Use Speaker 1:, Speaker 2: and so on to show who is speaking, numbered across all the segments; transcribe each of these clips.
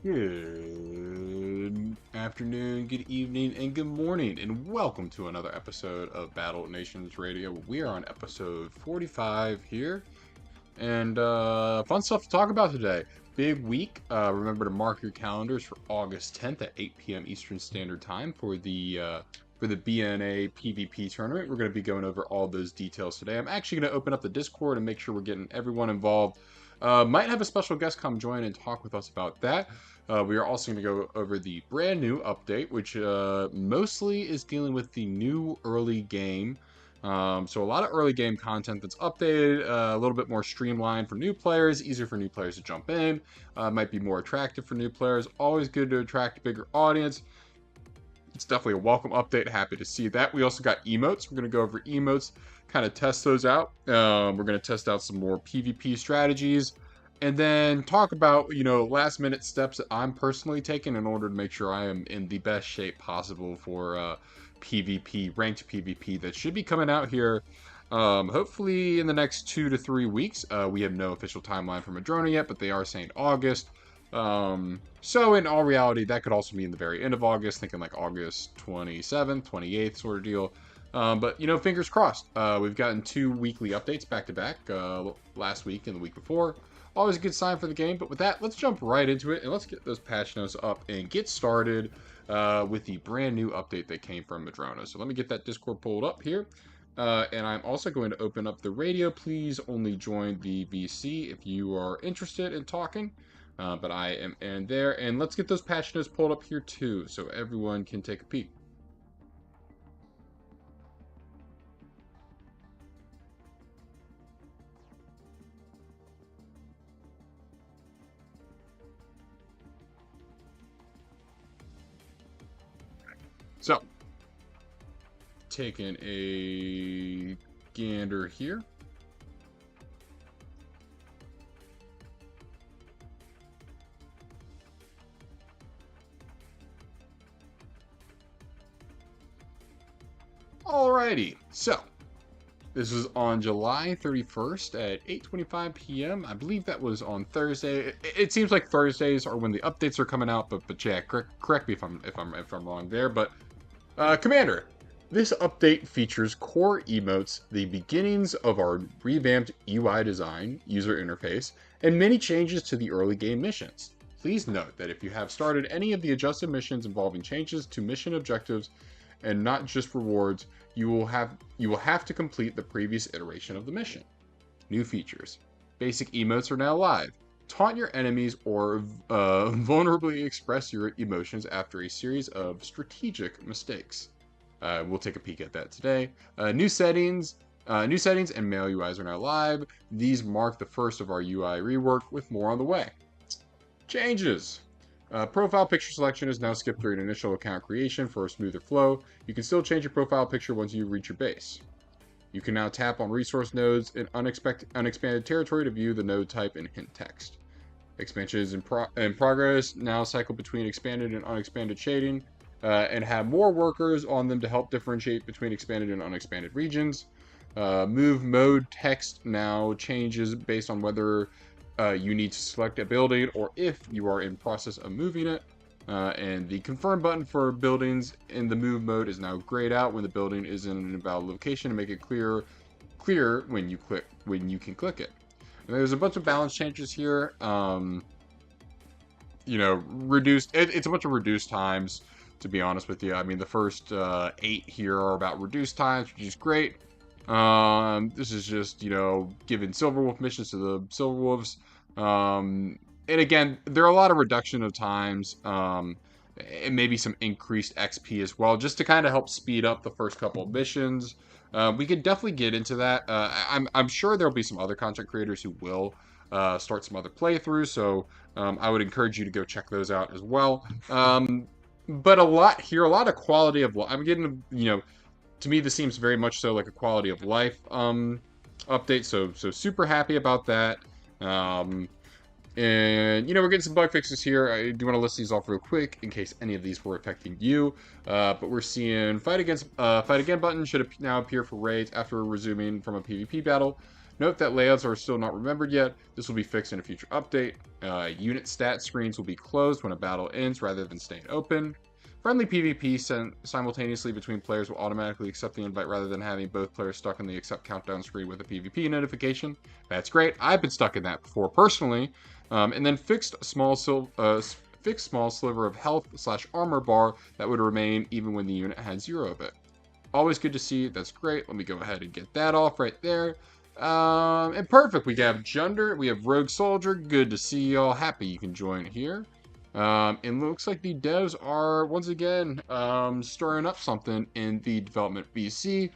Speaker 1: Good afternoon, good evening, and good morning, and welcome to another episode of Battle Nations Radio. We are on episode 45 here, and fun stuff to talk about today. Big week. Remember to mark your calendars for August 10th at 8 p.m. Eastern Standard Time for the BNA PVP Tournament. We're going to be going over all those details today. I'm actually going to open up the Discord and make sure we're getting everyone involved. Might have a special guest come join and talk with us about that. We are also going to go over the brand new update, which mostly is dealing with the new early game. So a lot of early game content that's updated, a little bit more streamlined for new players, easier for new players to jump in, might be more attractive for new players. Always good to attract a bigger audience. It's definitely a welcome update. Happy to see that. We also got emotes. We're going to go over emotes, kind of test those out. We're going to test out some more PvP strategies, and then talk about, last minute steps that I'm personally taking in order to make sure I am in the best shape possible for PvP, ranked PvP that should be coming out here hopefully in the next 2 to 3 weeks. We have no official timeline from Tourney yet, but they are saying August. So in all reality, that could also mean the very end of August, thinking like August 27th, 28th sort of deal. But, fingers crossed. We've gotten 2 weekly updates back to back, last week and the week before. Always a good sign for the game. But with that, let's jump right into it and let's get those patch notes up and get started with the brand new update that came from Madrona. So let me get that Discord pulled up here. And I'm also going to open up the radio. Please only join the VC if you are interested in talking. But I am in there. And let's get those patch notes pulled up here too, so everyone can take a peek. So, taking a gander here. Alrighty, so this was on July 31st at 8:25 p.m. I believe that was on Thursday. It seems like Thursdays are when the updates are coming out, but yeah, correct me if I'm wrong there. But Commander, this update features core emotes, the beginnings of our revamped UI design, user interface, and many changes to the early game missions. Please note that if you have started any of the adjusted missions involving changes to mission objectives and not just rewards, you will have to complete the previous iteration of the mission. New features. Basic emotes are now live. Taunt your enemies or vulnerably express your emotions after a series of strategic mistakes. We'll take a peek at that today. New settings and mail UIs are now live. These mark the first of our UI rework, with more on the way. Changes. Profile picture selection is now skipped during initial account creation for a smoother flow. You can still change your profile picture once you reach your base. You can now tap on resource nodes in unexpanded territory to view the node type and hint text. Expansions in progress now cycle between expanded and unexpanded shading and have more workers on them to help differentiate between expanded and unexpanded regions. Move mode text now changes based on whether you need to select a building or if you are in process of moving it. And the confirm button for buildings in the move mode is now grayed out when the building is in an invalid location to make it clear when you can click it. And there's a bunch of balance changes here. Reduced. It's a bunch of reduced times, to be honest with you. I mean, the first 8 here are about reduced times, which is great. This is just, giving Silverwolf missions to the Silverwolves. And again, there are a lot of reduction of times, and maybe some increased XP as well, just to kind of help speed up the first couple of missions. We could definitely get into that. I'm sure there'll be some other content creators who will start some other playthroughs, so I would encourage you to go check those out as well. But a lot of quality of life. I'm getting, to me, this seems very much so like a quality of life update, so super happy about that. And, we're getting some bug fixes here. I do want to list these off real quick in case any of these were affecting you. But we're seeing fight again button should now appear for raids after resuming from a PvP battle. Note that layouts are still not remembered yet. This will be fixed in a future update. Unit stat screens will be closed when a battle ends rather than staying open. Friendly PvP sent simultaneously between players will automatically accept the invite rather than having both players stuck in the accept countdown screen with a PvP notification. That's great. I've been stuck in that before personally. And then fixed small sliver of health / armor bar that would remain even when the unit had 0 of it. Always good to see. That's great. Let me go ahead and get that off right there. And perfect. We have Junder. We have Rogue Soldier. Good to see y'all. Happy you can join here. It looks like the devs are, once again, stirring up something in the development VC.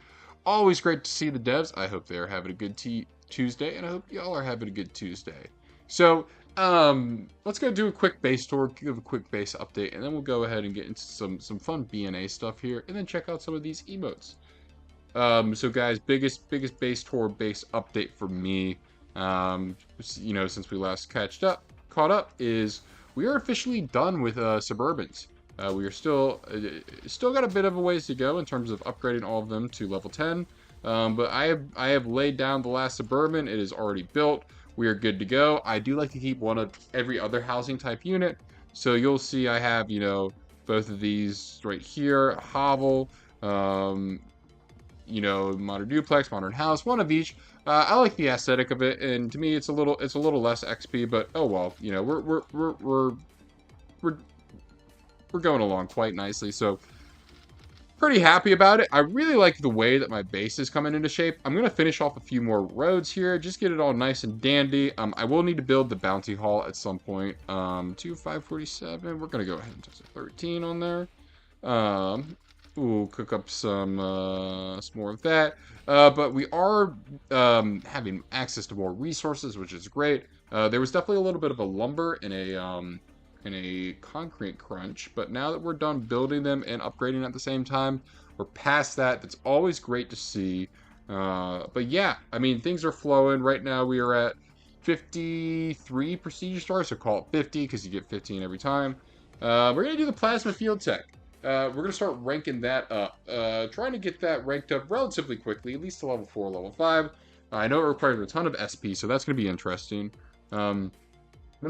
Speaker 1: Always great to see the devs. I hope they're having a good Tuesday, and I hope y'all are having a good Tuesday. So, let's go do a quick base tour, give a quick base update, and then we'll go ahead and get into some fun BNA stuff here, and then check out some of these emotes. So guys, biggest base tour base update for me, since we last caught up, is we are officially done with Suburbans. We are still got a bit of a ways to go in terms of upgrading all of them to level 10. But I have laid down the last Suburban. It is already built. We are good to go. I do like to keep one of every other housing type unit. So you'll see I have, both of these right here, hovel, modern duplex, modern house, one of each. I like the aesthetic of it, and to me, it's a little less XP, but oh well. We're going along quite nicely, so pretty happy about it. I really like the way that my base is coming into shape. I'm gonna finish off a few more roads here, just get it all nice and dandy. I will need to build the bounty hall at some point. 547. We're gonna go ahead and touch a 13 on there. We'll cook up some more of that. But we are having access to more resources, which is great. There was definitely a little bit of a lumber and a concrete crunch, but now that we're done building them and upgrading at the same time, we're past that. That's always great to see. But yeah, I mean, things are flowing. Right now we are at 53 prestige stars, so call it 50 because you get 15 every time. We're going to do the plasma field tech. We're going to start ranking that up. Trying to get that ranked up relatively quickly, at least to level 4, level 5. I know it requires a ton of SP, so that's going to be interesting. But I'm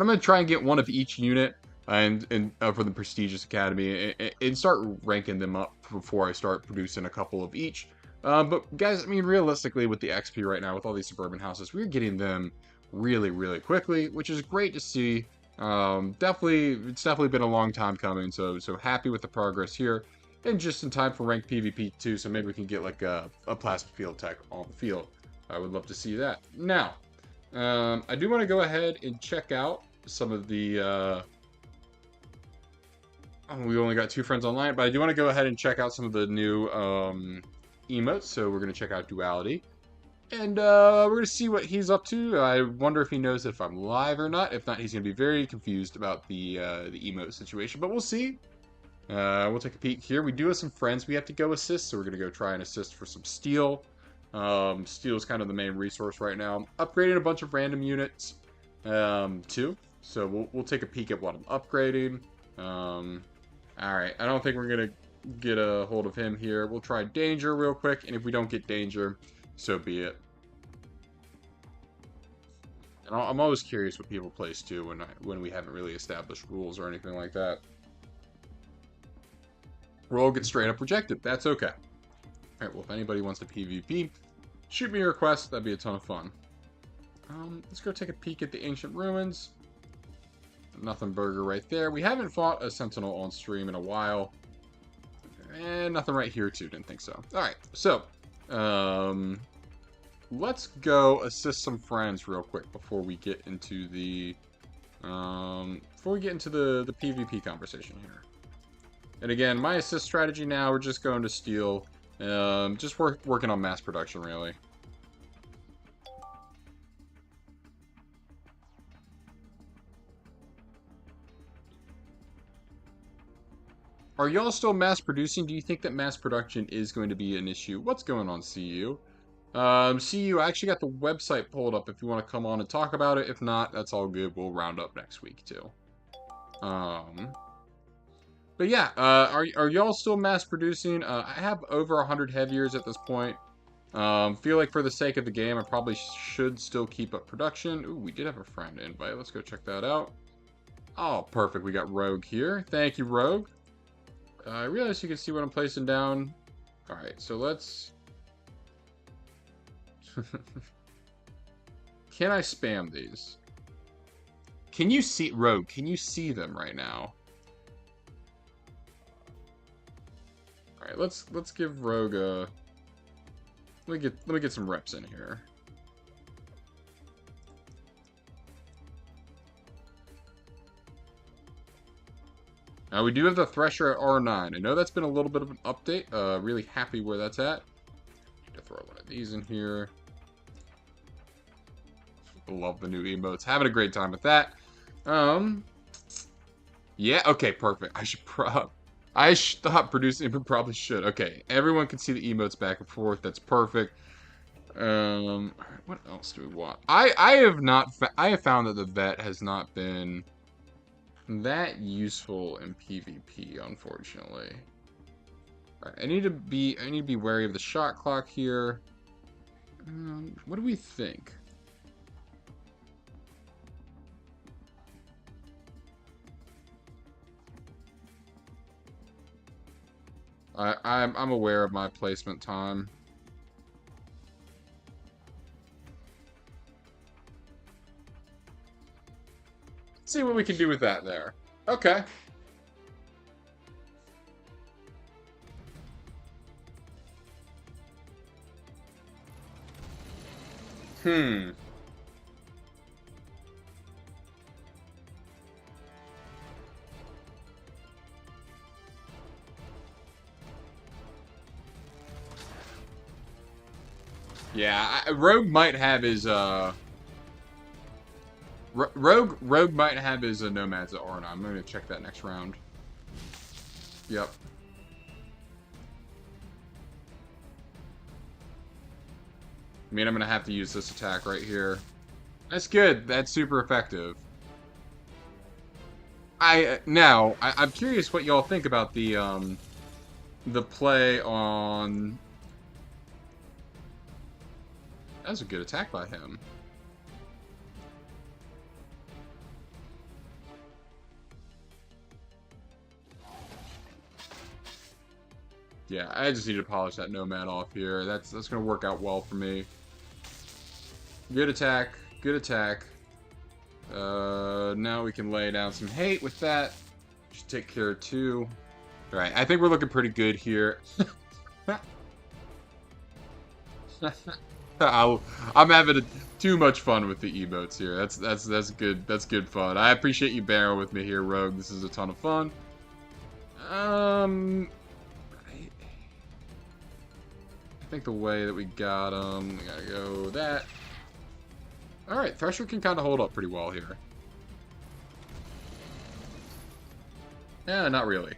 Speaker 1: going to try and get one of each unit and for the prestigious academy and start ranking them up before I start producing a couple of each. But guys, I mean, realistically, with the XP right now, with all these suburban houses, we're getting them really, really quickly, which is great to see. It's definitely been a long time coming, so happy with the progress here. And just in time for ranked PvP too, so maybe we can get like a plasma field tech on the field. I would love to see that. Now, I do want to go ahead and check out some of the we only got 2 friends online, but I do want to go ahead and check out some of the new emotes. So we're going to check out Duality. And we're going to see what he's up to. I wonder if he knows if I'm live or not. If not, he's going to be very confused about the emote situation. But we'll see. We'll take a peek here. We do have some friends we have to go assist, so we're going to go try and assist for some steel. Steel is kind of the main resource right now. Upgrading a bunch of random units too. So we'll take a peek at what I'm upgrading. Alright, I don't think we're going to get a hold of him here. We'll try Danger real quick, and if we don't get Danger, so be it. And I'm always curious what people place too when we haven't really established rules or anything like that. Roll gets straight up rejected. That's okay. Alright, well, if anybody wants to PvP, shoot me a request. That'd be a ton of fun. Let's go take a peek at the ancient ruins. Nothing burger right there. We haven't fought a sentinel on stream in a while. And nothing right here too. Didn't think so. Alright, so let's go assist some friends real quick before we get into the PvP conversation here. And again, my assist strategy now, we're just going to steal. Just working on mass production, really. Are y'all still mass producing? Do you think that mass production is going to be an issue? What's going on, CU? CU, I actually got the website pulled up if you want to come on and talk about it. If not, that's all good. We'll round up next week, too. But yeah, are y'all still mass producing? I have over 100 heaviers at this point. Feel like for the sake of the game, I probably should still keep up production. Ooh, we did have a friend invite. Let's go check that out. Oh, perfect. We got Rogue here. Thank you, Rogue. I realize you can see what I'm placing down. Alright, so let's... Can I spam these? Can you see... Rogue, can you see them right now? Alright, let's give Rogue a... Let me get some reps in here. Now we do have the Thresher at R9. I know that's been a little bit of an update. Really happy where that's at. Need to throw one of these in here. Love the new emotes. Having a great time with that. Yeah, okay, perfect. I thought producing it probably should. Okay, everyone can see the emotes back and forth. That's perfect. What else do we want? I have found that the vet has not been that useful in PvP, unfortunately. All right, I need to be wary of the shot clock here. What do we think? I'm aware of my placement time. Let's see what we can do with that there. Okay. Yeah, Rogue might have his Rogue might have his nomads at R9. I'm gonna check that next round. Yep. I mean, I'm gonna have to use this attack right here. That's good. That's super effective. I'm curious what y'all think about the play on. That was a good attack by him. Yeah, I just need to polish that nomad off here. That's gonna work out well for me. Good attack. Good attack. Now we can lay down some hate with that. Should take care of two. Alright, I think we're looking pretty good here. I'm having too much fun with the emotes here. That's good. That's good fun. I appreciate you bearing with me here, Rogue. This is a ton of fun. I think the way that we got him, we gotta go that. Alright, Thresher can kind of hold up pretty well here. Yeah, not really.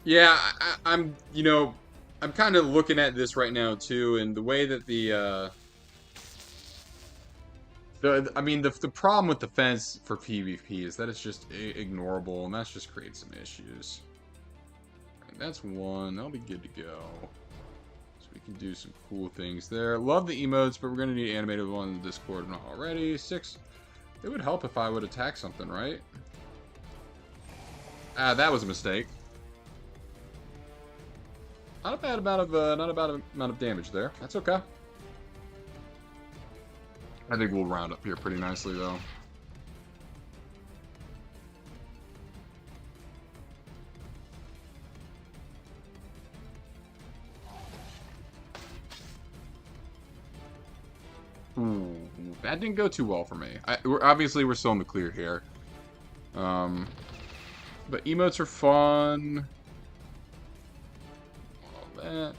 Speaker 1: Yeah, I'm kind of looking at this right now too, and the way that the problem with the fence for PvP is that it's just ignorable, and that's just creates some issues. And that's one. That'll be good to go. So we can do some cool things there. Love the emotes, but we're gonna need animated one in the Discord not already. 6. It would help if I would attack something, right? Ah, that was a mistake. Not a bad amount of damage there. That's okay. I think we'll round up here pretty nicely, though. Ooh, that didn't go too well for me. Obviously, we're still in the clear here. But emotes are fun. All that.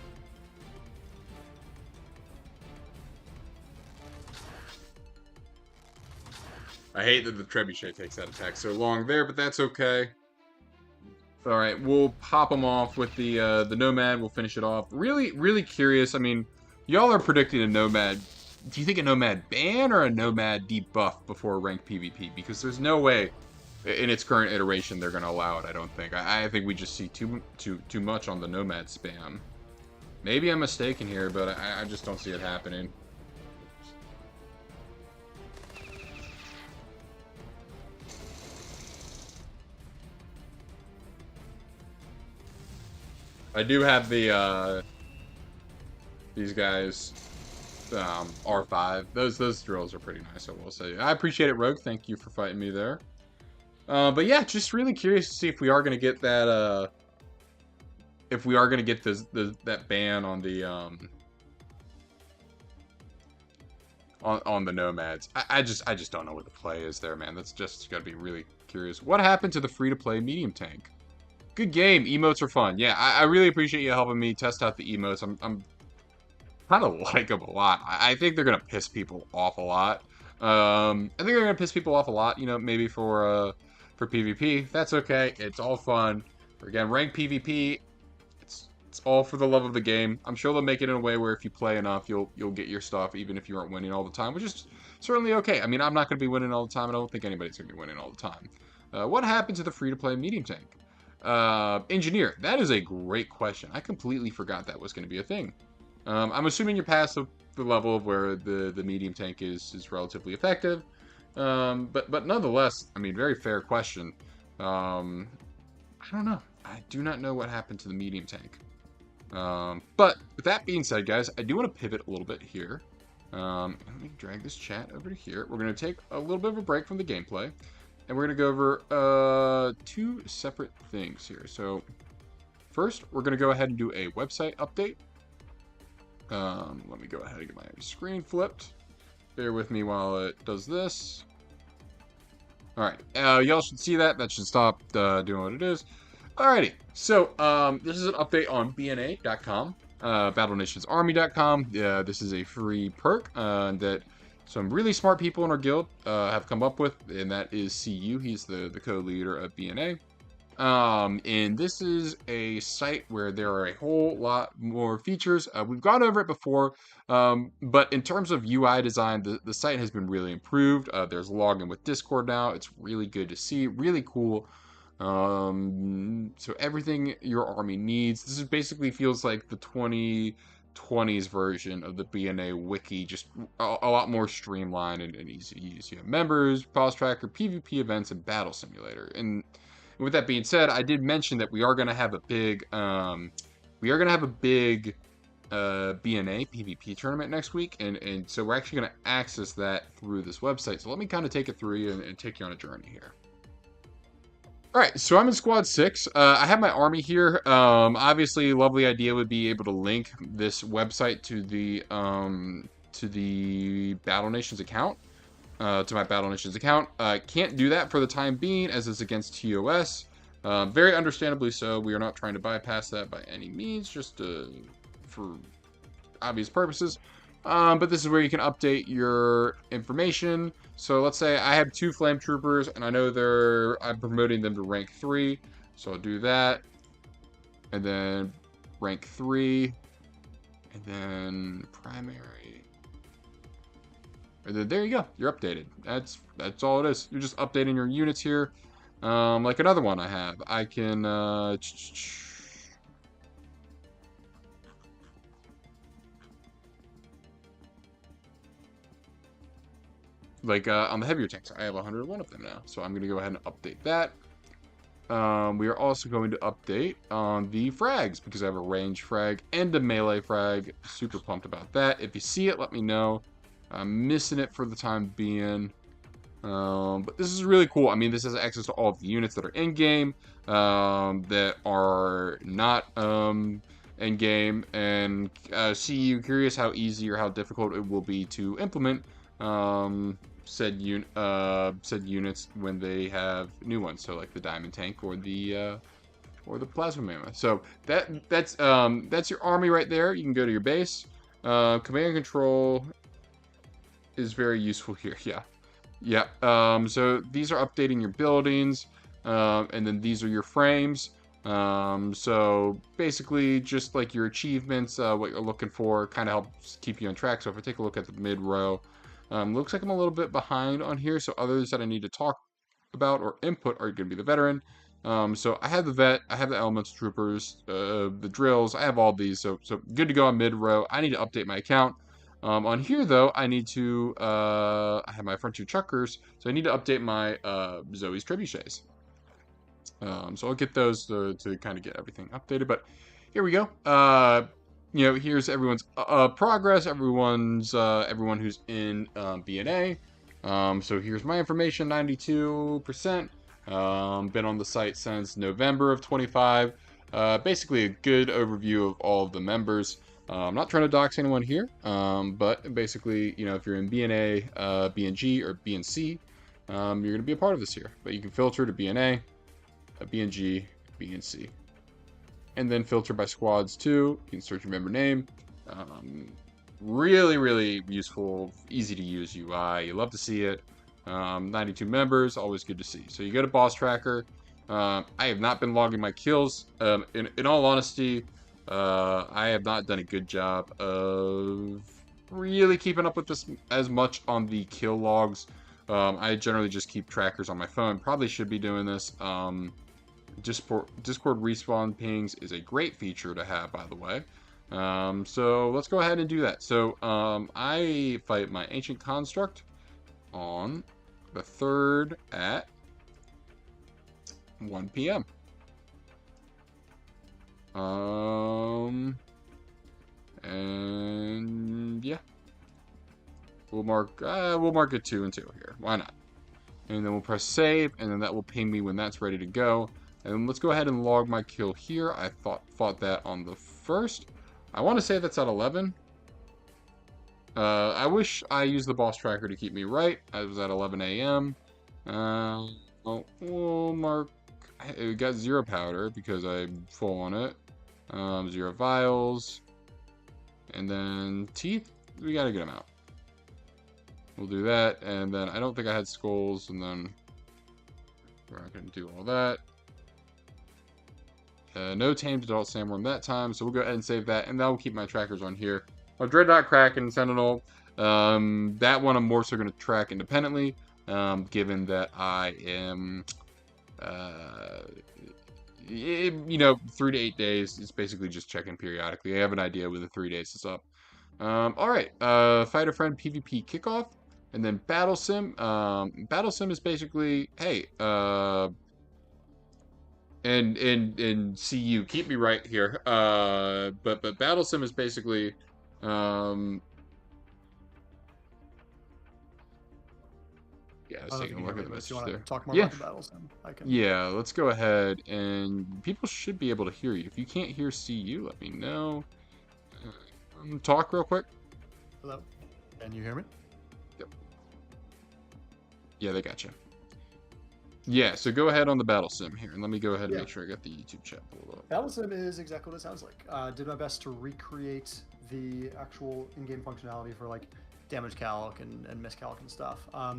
Speaker 1: I hate that the trebuchet takes that attack so long there, but that's okay. All right, we'll pop them off with the nomad. We'll finish it off. Really, really curious. I mean, y'all are predicting a nomad Do you think a Nomad ban or a Nomad debuff before ranked PvP? Because there's no way in its current iteration they're going to allow it. I don't think. I think we just see too much on the Nomad spam. Maybe I'm mistaken here, but I just don't see it happening. I do have the these guys R5. Those drills are pretty nice, I will say. I appreciate it, Rogue. Thank you for fighting me there. But yeah, just really curious to see if we are gonna get that if we are gonna get that ban on the on the Nomads. I just don't know what the play is there, man. That's just gotta be really curious. What happened to the free-to-play medium tank? Good game. Emotes are fun. Yeah, I really appreciate you helping me test out the emotes. I'm kind of like them a lot. I think they're gonna piss people off a lot. I think they're gonna piss people off a lot. You know, maybe for PvP. That's okay. It's all fun. Again, ranked PvP. It's all for the love of the game. I'm sure they'll make it in a way where if you play enough, you'll get your stuff, even if you aren't winning all the time, which is certainly okay. I mean, I'm not gonna be winning all the time, and I don't think anybody's gonna be winning all the time. What happened to the free-to-play medium tank? Engineer. That is a great question. I completely forgot that was going to be a thing. I'm assuming you're past the level of where the medium tank is relatively effective. But nonetheless, I mean, very fair question. I don't know. I do not know what happened to the medium tank. But with that being said, guys, I do want to pivot a little bit here. Let me drag this chat over to here. We're going to take a little bit of a break from the gameplay. And we're going to go over two separate things here. So first, we're going to go ahead and do a website update. Let me go ahead and get my screen flipped. Bear with me while it does this. All right, y'all should see that. That should stop doing what it is. Alrighty, so this is an update on BNA.com, BattleNationsArmy.com. This is a free perk that some really smart people in our guild have come up with, and that is CU. He's the co-leader of BNA. And this is a site where there are a whole lot more features. We've gone over it before, but in terms of UI design, the site has been really improved. There's login with Discord now. It's really good to see, really cool. So everything your army needs. This is basically feels like the 2020s version of the BNA wiki, just a lot more streamlined and easy to use. You have members, pause tracker, PvP events, and battle simulator. And with that being said, I did mention that we are going to have a big BNA PVP tournament next week, and so we're actually going to access that through this website. So let me kind of take it through you and take you on a journey here. All right, so I'm in Squad 6. I have my army here. Obviously, lovely idea would be able to link this website to the Battle Nations account, to my Battle Nations account. Can't do that for the time being, as it's against TOS. Very understandably so. We are not trying to bypass that by any means, just for obvious purposes. But this is where you can update your information. So let's say I have 2 Flame Troopers, and I know I'm promoting them to rank 3. So I'll do that. And then rank 3. And then primary. And then there you go. You're updated. That's all it is. You're just updating your units here. Like another one I have. I can on the heavier tanks, I have 101 of them now. So I'm going to go ahead and update that. We are also going to update on the frags, because I have a range frag and a melee frag. Super pumped about that. If you see it, let me know. I'm missing it for the time being. But this is really cool. I mean, this has access to all of the units that are in-game, that are not in-game, and CU, curious how easy or how difficult it will be to implement said units when they have new ones, so like the diamond tank or the plasma mammoth. So that's your army right there. You can go to your base. Command and control is very useful here. So these are updating your buildings, and then these are your frames. So basically, just like your achievements, what you're looking for, kind of helps keep you on track. So if I take a look at the mid row, looks like I'm a little bit behind on here. So others that I need to talk about or input are going to be the veteran. So I have the vet, I have the elements troopers, the drills, I have all these. So good to go on mid row. I need to update my account. On here though, I need to I have my front two chuckers, so I need to update my Zoe's trebuchets. So I'll get those to kind of get everything updated. But here we go. Here's everyone's progress. Everyone who's in BNA. So here's my information: 92%. Been on the site since November of 25. Basically, a good overview of all of the members. I'm not trying to dox anyone here, but basically, if you're in BNA, BNG, or BNC, you're going to be a part of this here. But you can filter to BNA, BNG, BNC. And then filter by squads too. You can search your member name. Really, really useful, easy to use UI. You love to see it. 92 members, always good to see. So you go to boss tracker. I have not been logging my kills. In all honesty, I have not done a good job of really keeping up with this as much on the kill logs. I generally just keep trackers on my phone. Probably should be doing this. Discord respawn pings is a great feature to have, by the way. So let's go ahead and do that. So I fight my Ancient Construct on the 3rd at 1 p.m. And yeah, we'll mark it 2 and 2 here. Why not? And then we'll press save, and then that will ping me when that's ready to go. And let's go ahead and log my kill here. I fought that on the 1st. I want to say that's at 11. I wish I used the boss tracker to keep me right. I was at 11 a.m. We'll mark. We got 0 powder because I'm full on it. 0 vials. And then teeth. We got a good amount. We'll do that. And then I don't think I had skulls. And then we're not going to do all that. No tamed adult sandworm that time, so we'll go ahead and save that, and that will keep my trackers on here. Our Dreadnought, Kraken, Sentinel, that one I'm more so going to track independently, given that I am, 3 to 8 days. It's basically just checking periodically. I have an idea when the 3 days is up. All right, Fighter Friend PvP kickoff, and then Battle Sim. Battle Sim is basically, hey, and CU, keep me right here. But Battle Sim is basically, yeah, let's take a look at the message there.
Speaker 2: Talk more about the Battle Sim? I can.
Speaker 1: Yeah, let's go ahead, and people should be able to hear you. If you can't hear CU, let me know. Talk real quick.
Speaker 2: Hello, can you hear me?
Speaker 1: Yep. Yeah, they got you. Yeah, so go ahead on the Battle Sim here, and let me go ahead and make sure I got the YouTube chat pulled up.
Speaker 2: Battle Sim is exactly what it sounds like. Did my best to recreate the actual in-game functionality for like damage calc and miscalc and stuff. A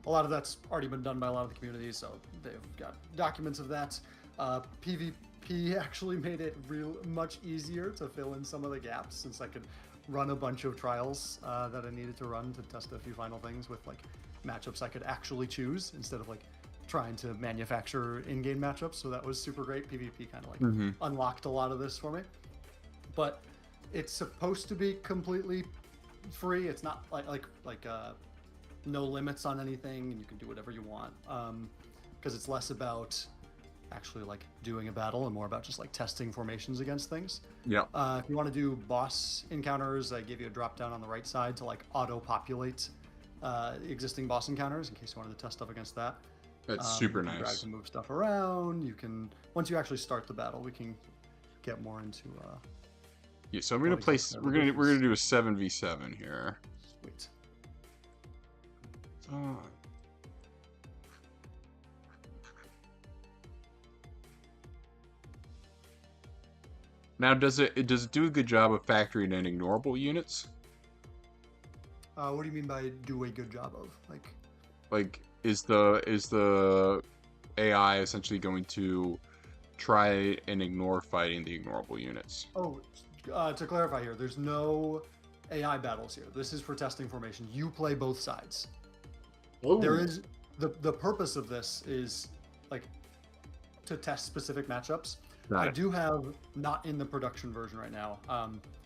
Speaker 2: lot of that's already been done by a lot of the communities, so they've got documents of that. PvP actually made it much easier to fill in some of the gaps, since I could run a bunch of trials that I needed to run to test a few final things with like matchups I could actually choose instead of like trying to manufacture in-game matchups. So that was super great. PvP kind of like unlocked a lot of this for me, but it's supposed to be completely free. It's not like no limits on anything, and you can do whatever you want, because it's less about actually like doing a battle and more about just like testing formations against things.
Speaker 1: Yeah.
Speaker 2: If you want to do boss encounters, I give you a drop down on the right side to like auto populate existing boss encounters in case you wanted to test stuff against that.
Speaker 1: That's super nice.
Speaker 2: Drag to move stuff around. You can, once you actually start the battle, we can get more into.
Speaker 1: Yeah, so I'm gonna place. We're gonna do a 7v7 here.
Speaker 2: Sweet.
Speaker 1: Now, does it do a good job of factoring in ignorable units?
Speaker 2: What do you mean by do a good job of?
Speaker 1: Like is the AI essentially going to try and ignore fighting the ignorable units?
Speaker 2: Oh, to clarify here, there's no AI battles here. This is for testing formation. You play both sides. There
Speaker 1: Oh,
Speaker 2: is the purpose of this is like to test specific matchups.
Speaker 1: got
Speaker 2: I
Speaker 1: it.
Speaker 2: do have, not in the production version right now,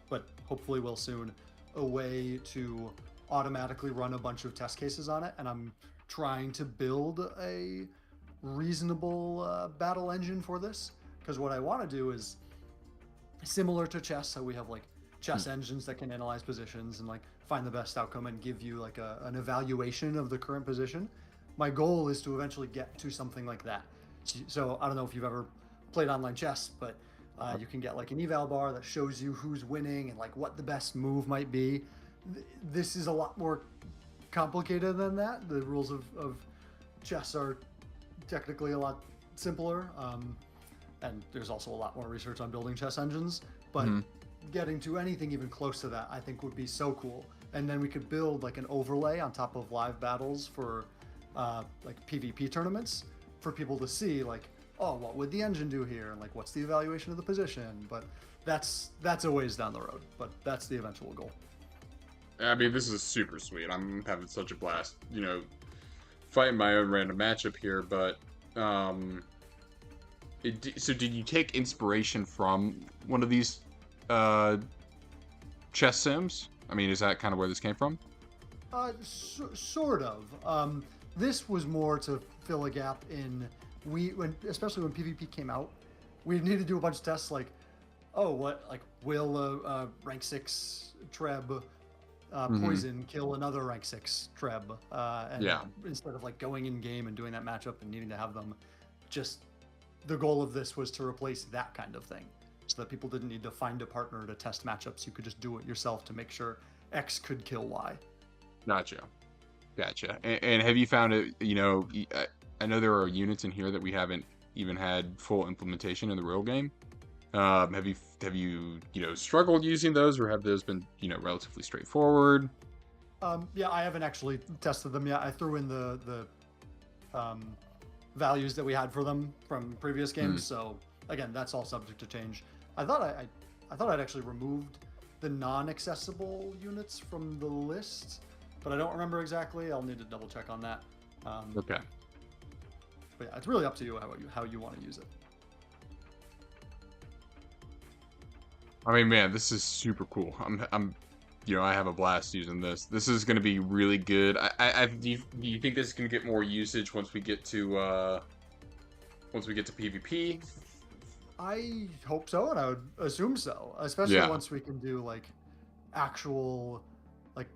Speaker 2: but hopefully will soon, a way to automatically run a bunch of test cases on it, and I'm trying to build a reasonable battle engine for this. Because what I want to do is similar to chess, so we have like chess engines that can analyze positions and like find the best outcome and give you like an evaluation of the current position. My goal is to eventually get to something like that. So I don't know if you've ever played online chess, but you can get like an eval bar that shows you who's winning and like what the best move might be. This is a lot more complicated than that. The rules of chess are technically a lot simpler. And there's also a lot more research on building chess engines, but getting to anything even close to that, I think would be so cool. And then we could build like an overlay on top of live battles for like PvP tournaments for people to see, like, oh, what would the engine do here, and like what's the evaluation of the position. But that's a ways down the road, but that's the eventual goal.
Speaker 1: I mean, this is super sweet. I'm having such a blast, fighting my own random matchup here, but, so did you take inspiration from one of these chess sims? I mean, is that kind of where this came from?
Speaker 2: Sort of. This was more to fill a gap in especially when PvP came out, we needed to do a bunch of tests like, oh, what, like, will a rank 6 Treb poison kill another rank 6 Treb? And
Speaker 1: Yeah.
Speaker 2: instead of like going in game and doing that matchup and needing to have them, just the goal of this was to replace that kind of thing, so that people didn't need to find a partner to test matchups. You could just do it yourself to make sure X could kill Y.
Speaker 1: Gotcha. And have you found it, I know there are units in here that we haven't even had full implementation in the real game. Have you struggled using those, or have those been, relatively straightforward?
Speaker 2: Yeah, I haven't actually tested them yet. I threw in the values that we had for them from previous games. So again, that's all subject to change. I thought I'd actually removed the non-accessible units from the list, but I don't remember exactly. I'll need to double check on that.
Speaker 1: Okay.
Speaker 2: But yeah, it's really up to you how you want to use it.
Speaker 1: I mean, man, this is super cool. I have a blast using this. This is going to be really good. Do you think this is going to get more usage once we get to PvP?
Speaker 2: I hope so, and I would assume so, especially once we can do like actual like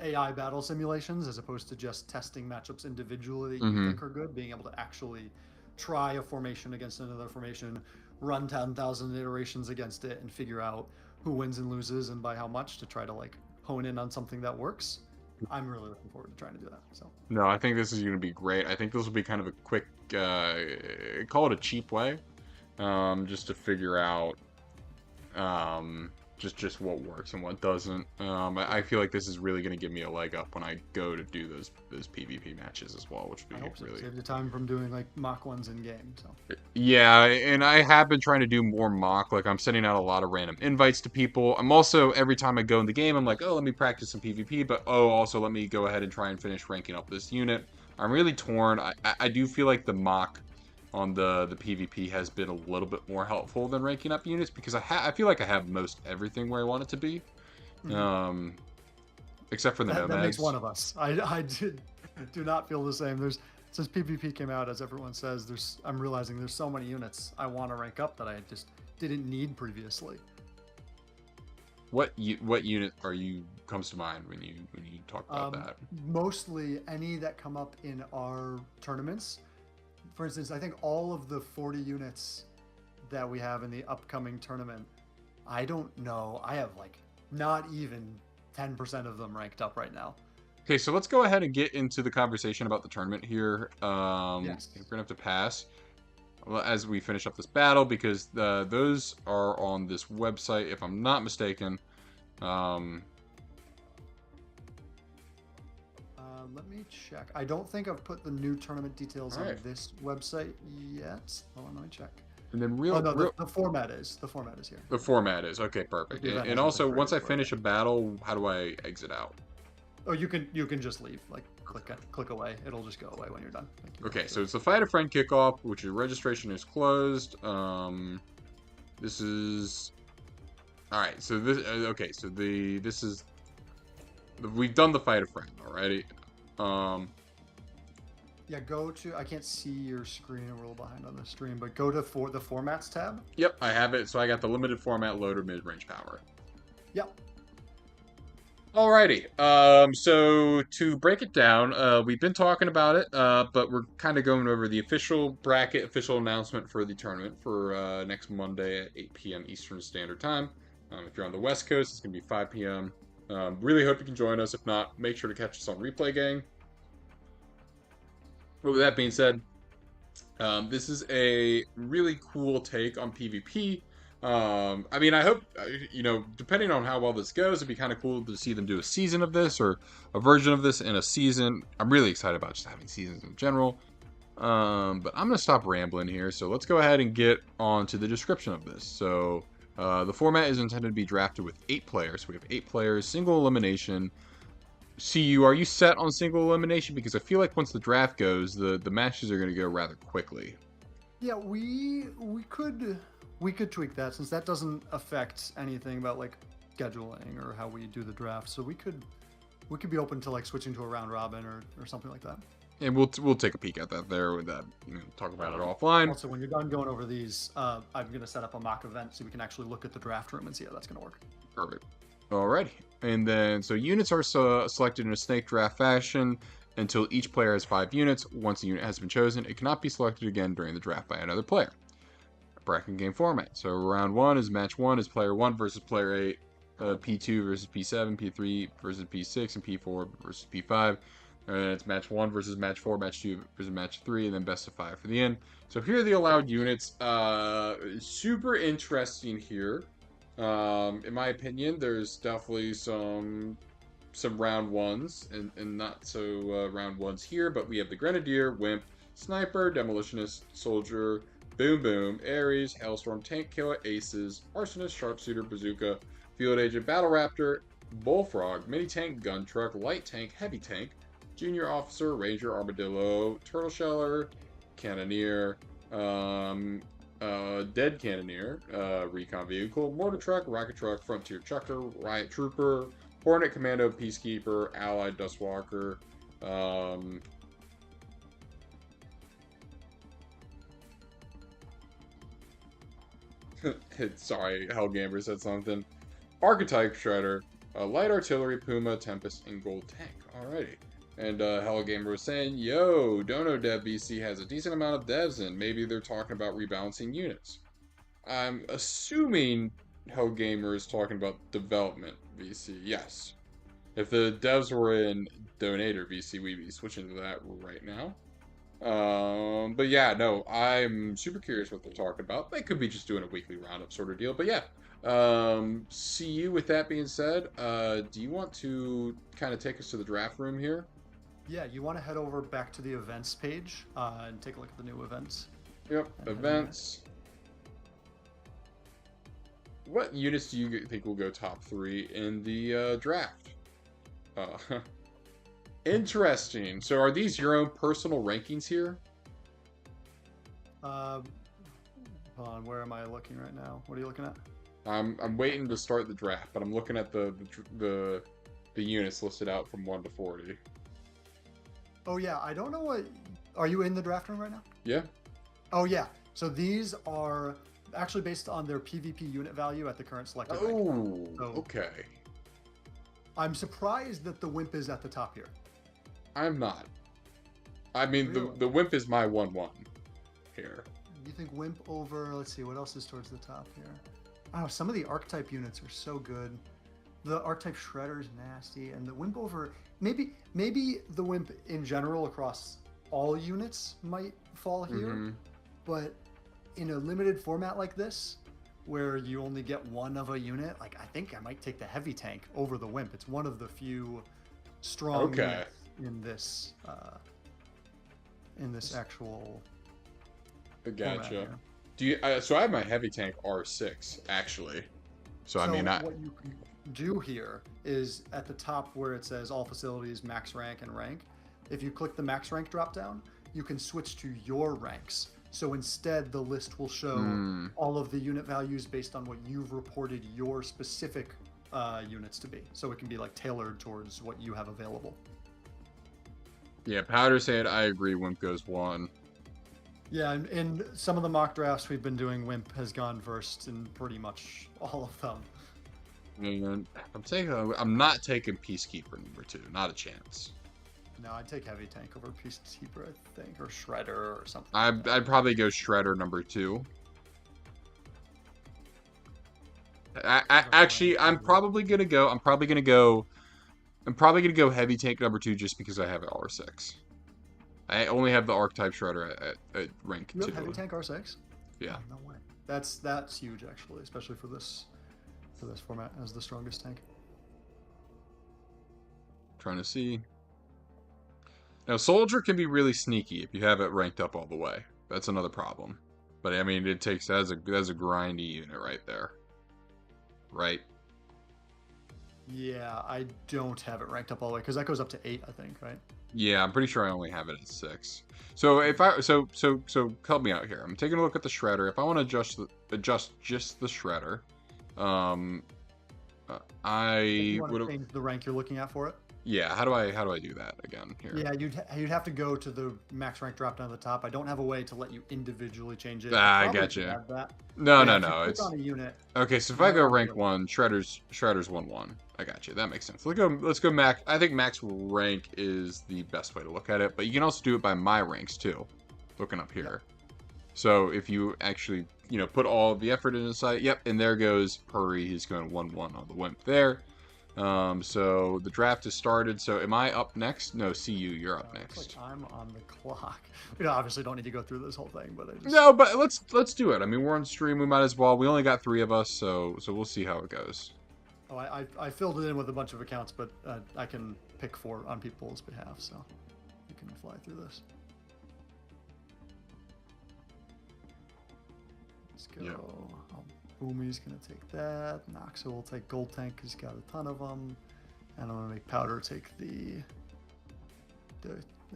Speaker 2: AI battle simulations as opposed to just testing matchups individually that you think are good. Being able to actually try a formation against another formation, run 10,000 iterations against it, and figure out who wins and loses and by how much to try to like hone in on something that works. I'm really looking forward to trying to do that. So
Speaker 1: No, I think this is going to be great. I think this will be kind of a quick, call it a cheap way, just to figure out, just what works and what doesn't. I feel like this is really going to give me a leg up when I go to do those PvP matches as well, which would be really
Speaker 2: save the time from doing like mock ones in game. So
Speaker 1: yeah, and I have been trying to do more mock. Like, I'm sending out a lot of random invites to people. I'm also, every time I go in the game, I'm like, oh, let me practice some PvP, but oh, also let me go ahead and try and finish ranking up this unit. I'm really torn. I do feel like the mock on the PvP has been a little bit more helpful than ranking up units, because I feel like I have most everything where I want it to be, except for the nomads.
Speaker 2: That makes one of us. I do not feel the same. Since PvP came out, as everyone says, I'm realizing there's so many units I want to rank up that I just didn't need previously.
Speaker 1: What unit comes to mind when you talk about that?
Speaker 2: Mostly any that come up in our tournaments. For instance, I think all of the 40 units that we have in the upcoming tournament, I don't know. I have like not even 10% of them ranked up right now.
Speaker 1: Okay, so let's go ahead and get into the conversation about the tournament here.
Speaker 2: Yes.
Speaker 1: We're gonna have to pass as we finish up this battle, because those are on this website, if I'm not mistaken.
Speaker 2: Let me check. I don't think I've put the new tournament details on
Speaker 1: Alright.
Speaker 2: this website yet. Hold on, let me check.
Speaker 1: And then
Speaker 2: Oh no, the format is here.
Speaker 1: the format is okay,
Speaker 2: But
Speaker 1: perfect.
Speaker 2: the event
Speaker 1: And
Speaker 2: hasn't been
Speaker 1: also, once
Speaker 2: created
Speaker 1: I
Speaker 2: for it
Speaker 1: finish
Speaker 2: yet.
Speaker 1: a battle, how do I exit out?
Speaker 2: Oh, you can just leave. Like click away. It'll just go away when you're done.
Speaker 1: Okay, so it's the Fight a Friend kickoff, which is registration is closed. This is all right. So this okay. So we've done the Fight a Friend already.
Speaker 2: Yeah, go to. I can't see your screen. We're a little behind on the stream, but go to the formats tab.
Speaker 1: Yep, I have it. So I got the limited format loader mid-range power.
Speaker 2: Yep.
Speaker 1: Alrighty. So to break it down, we've been talking about it, but we're kind of going over the official bracket, official announcement for the tournament for next Monday at 8 p.m. Eastern Standard Time. If you're on the West Coast, it's gonna be 5 p.m. Really hope you can join us. If not, make sure to catch us on Replay Gang. But with that being said, this is a really cool take on PvP. I mean, I hope, depending on how well this goes, it'd be kind of cool to see them do a season of this or a version of this in a season. I'm really excited about just having seasons in general. But I'm going to stop rambling here. So let's go ahead and get on to the description of this. So the format is intended to be drafted with 8 players. So we have 8 players, single elimination. CU, are you set on single elimination? Because I feel like once the draft goes, the matches are going to go rather quickly.
Speaker 2: Yeah, we could tweak that since that doesn't affect anything about like scheduling or how we do the draft. So we could be open to like switching to a round robin or something like that.
Speaker 1: And we'll take a peek at that there with that, talk about it offline.
Speaker 2: Also, when you're done going over these, I'm gonna set up a mock event so we can actually look at the draft room and see how that's gonna work.
Speaker 1: Perfect. Alrighty. And then, so units are selected in a snake draft fashion until each player has 5 units. Once a unit has been chosen, it cannot be selected again during the draft by another player. Bracket game format. So round 1 is match 1 is player 1 versus player 8, P2 versus P7, P3 versus P6, and P4 versus P5. And then it's match 1 versus match 4, match 2 versus match 3, and then best of 5 for the end. So here are the allowed units. Super interesting here. In my opinion, there's definitely some round ones and not so round ones here, but we have the Grenadier, Wimp, Sniper, Demolitionist, Soldier, Boom Boom, Ares, Hailstorm, Tank Killer, Aces, Arsonist, Sharpshooter, Bazooka, Field Agent, Battle Raptor, Bullfrog, Mini Tank, Gun Truck, Light Tank, Heavy Tank, Junior Officer, Ranger, Armadillo, Turtle Sheller, Cannoneer, Dead Cannoneer, Recon Vehicle, Mortar Truck, Rocket Truck, Frontier Chucker, Riot Trooper, Hornet Commando, Peacekeeper, Allied Dustwalker, sorry, Hellgamer said something. Archetype Shredder, Light Artillery, Puma, Tempest, and Gold Tank. Alrighty. And Hellgamer was saying, yo, Dono Dev VC has a decent amount of devs in. Maybe they're talking about rebalancing units. I'm assuming Hellgamer is talking about development VC. Yes. If the devs were in Donator VC, we'd be switching to that right now. But yeah, no, I'm super curious what they're talking about. They could be just doing a weekly roundup sort of deal. But yeah, see you. With that being said, do you want to kind of take us to the draft room here?
Speaker 2: Yeah, you want to head over back to the events page and take a look at the new events.
Speaker 1: Yep, events. What units do you think will go top 3 in the draft? Interesting. So are these your own personal rankings here?
Speaker 2: Hold on, where am I looking right now? What are you looking at?
Speaker 1: I'm waiting to start the draft, but I'm looking at the units listed out from 1 to 40.
Speaker 2: Oh yeah, I don't know what. Are you in the draft room right now?
Speaker 1: Yeah.
Speaker 2: Oh yeah. So these are actually based on their PvP unit value at the current selected rank.
Speaker 1: Oh,
Speaker 2: So
Speaker 1: okay.
Speaker 2: I'm surprised that the Wimp is at the top here.
Speaker 1: I'm not. I mean,
Speaker 2: Really?
Speaker 1: the Wimp is my 1-1 here.
Speaker 2: You think Wimp over? Let's see, what else is towards the top here? Oh, some of the archetype units are so good. The archetype Shredder is nasty, and the Wimp over. Maybe the Wimp in general across all units might fall here, but in a limited format like this, where you only get one of a unit, like I think I might take the heavy tank over the Wimp. It's one of the few strong units in this actual format
Speaker 1: Gotcha.
Speaker 2: here.
Speaker 1: Do you? So I have my heavy tank R6 actually. So I
Speaker 2: So
Speaker 1: mean,
Speaker 2: what you can do here is at the top where it says all facilities, max rank and rank. If you click the max rank drop down, you can switch to your ranks. So instead, the list will show all of the unit values based on what you've reported your specific units to be. So it can be like tailored towards what you have available.
Speaker 1: Yeah, Powder's Head, I agree. Wimp goes 1.
Speaker 2: Yeah, in some of the mock drafts we've been doing, Wimp has gone first in pretty much all of them.
Speaker 1: And I'm not taking Peacekeeper number 2. Not a chance.
Speaker 2: No, I'd take Heavy Tank over Peacekeeper, I think, or Shredder or something.
Speaker 1: I'd probably go Shredder number 2. Actually, I'm probably gonna go Heavy Tank number 2 just because I have an R6. I only have the Archetype Shredder at rank 2.
Speaker 2: You have Heavy Tank R6?
Speaker 1: Yeah.
Speaker 2: Oh, no way. That's huge actually, especially for this format as the strongest tank.
Speaker 1: Trying to see. Now, Soldier can be really sneaky if you have it ranked up all the way. That's another problem. But I mean, that's a grindy unit right there. Right?
Speaker 2: Yeah, I don't have it ranked up all the way because that goes up to 8, I think, right?
Speaker 1: Yeah, I'm pretty sure I only have it at 6. So help me out here. I'm taking a look at the Shredder. If I want to adjust just the Shredder, I
Speaker 2: would change the rank you're looking at for it.
Speaker 1: Yeah, how do I do that again here?
Speaker 2: Yeah, you'd have to go to the max rank drop down at the top. I don't have a way to let you individually change it.
Speaker 1: I got you. No. It's
Speaker 2: on a unit.
Speaker 1: Okay, so if I go rank 1, Shredder's 1-1. I got you. That makes sense. Let's go max. I think max rank is the best way to look at it, but you can also do it by my ranks too. Looking up here. So if you actually, put all the effort into the site, yep, and there goes Purry. He's going 1-1 on the Wimp there. So the draft has started. So am I up next? No, CU, you're up next.
Speaker 2: Like I'm on the clock. Obviously don't need to go through this whole thing, but
Speaker 1: no, but let's do it. I mean, we're on stream. We might as well. We only got 3 of us, so we'll see how it goes.
Speaker 2: Oh, I filled it in with a bunch of accounts, but I can pick 4 on people's behalf, so you can fly through this. Let's go.
Speaker 1: Yep.
Speaker 2: Boomy's gonna take that. Noxa will take Gold Tank because he's got a ton of them, and I'm gonna make Powder take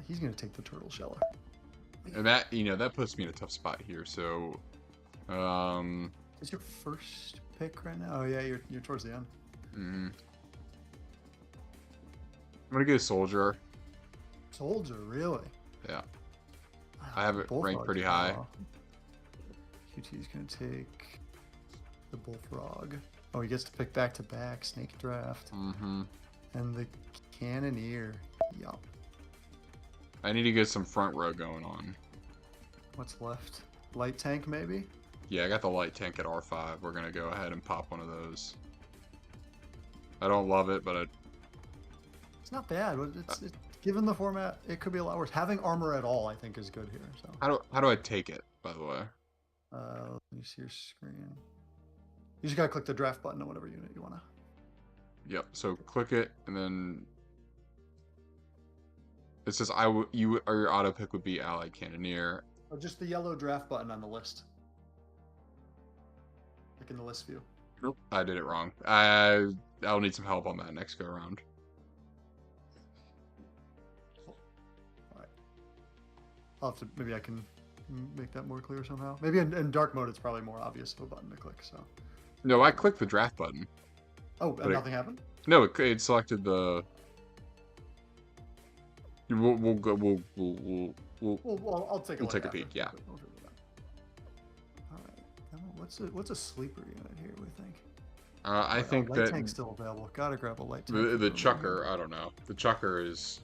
Speaker 2: he's gonna take the Turtle Sheller.
Speaker 1: And that puts me in a tough spot here. So,
Speaker 2: is your first pick right now? Oh yeah, you're towards the end.
Speaker 1: I'm gonna go Soldier.
Speaker 2: Soldier, really?
Speaker 1: Yeah. I have it ranked pretty high.
Speaker 2: QT's gonna take the Bullfrog. Oh, he gets to pick back-to-back Snake Draft.
Speaker 1: Mm-hmm.
Speaker 2: And the Cannoneer. Yup.
Speaker 1: I need to get some front row going on.
Speaker 2: What's left? Light Tank, maybe?
Speaker 1: Yeah, I got the Light Tank at R5. We're gonna go ahead and pop one of those. I don't love it, but
Speaker 2: it's not bad. Given the format, it could be a lot worse. Having armor at all, I think, is good here. So
Speaker 1: how do I take it, by the way?
Speaker 2: Let me see your screen. You just gotta click the draft button on whatever unit you wanna.
Speaker 1: Yep. So click it, and then it says your auto pick would be Allied Cannoneer.
Speaker 2: Oh, just the yellow draft button on the list. Like in the list view.
Speaker 1: Nope, I did it wrong. I'll need some help on that next go around.
Speaker 2: Alright. Maybe I can make that more clear somehow. Maybe in dark mode it's probably more obvious of a button to click, so.
Speaker 1: No, I clicked the draft button.
Speaker 2: Oh, and nothing happened?
Speaker 1: No, it selected the. We'll
Speaker 2: I'll take a look.
Speaker 1: Take a peek. Yeah.
Speaker 2: All right. What's a sleeper unit here? We think.
Speaker 1: I think
Speaker 2: light tank's still available. Gotta grab a light tank.
Speaker 1: The Chucker. I don't know. The Chucker is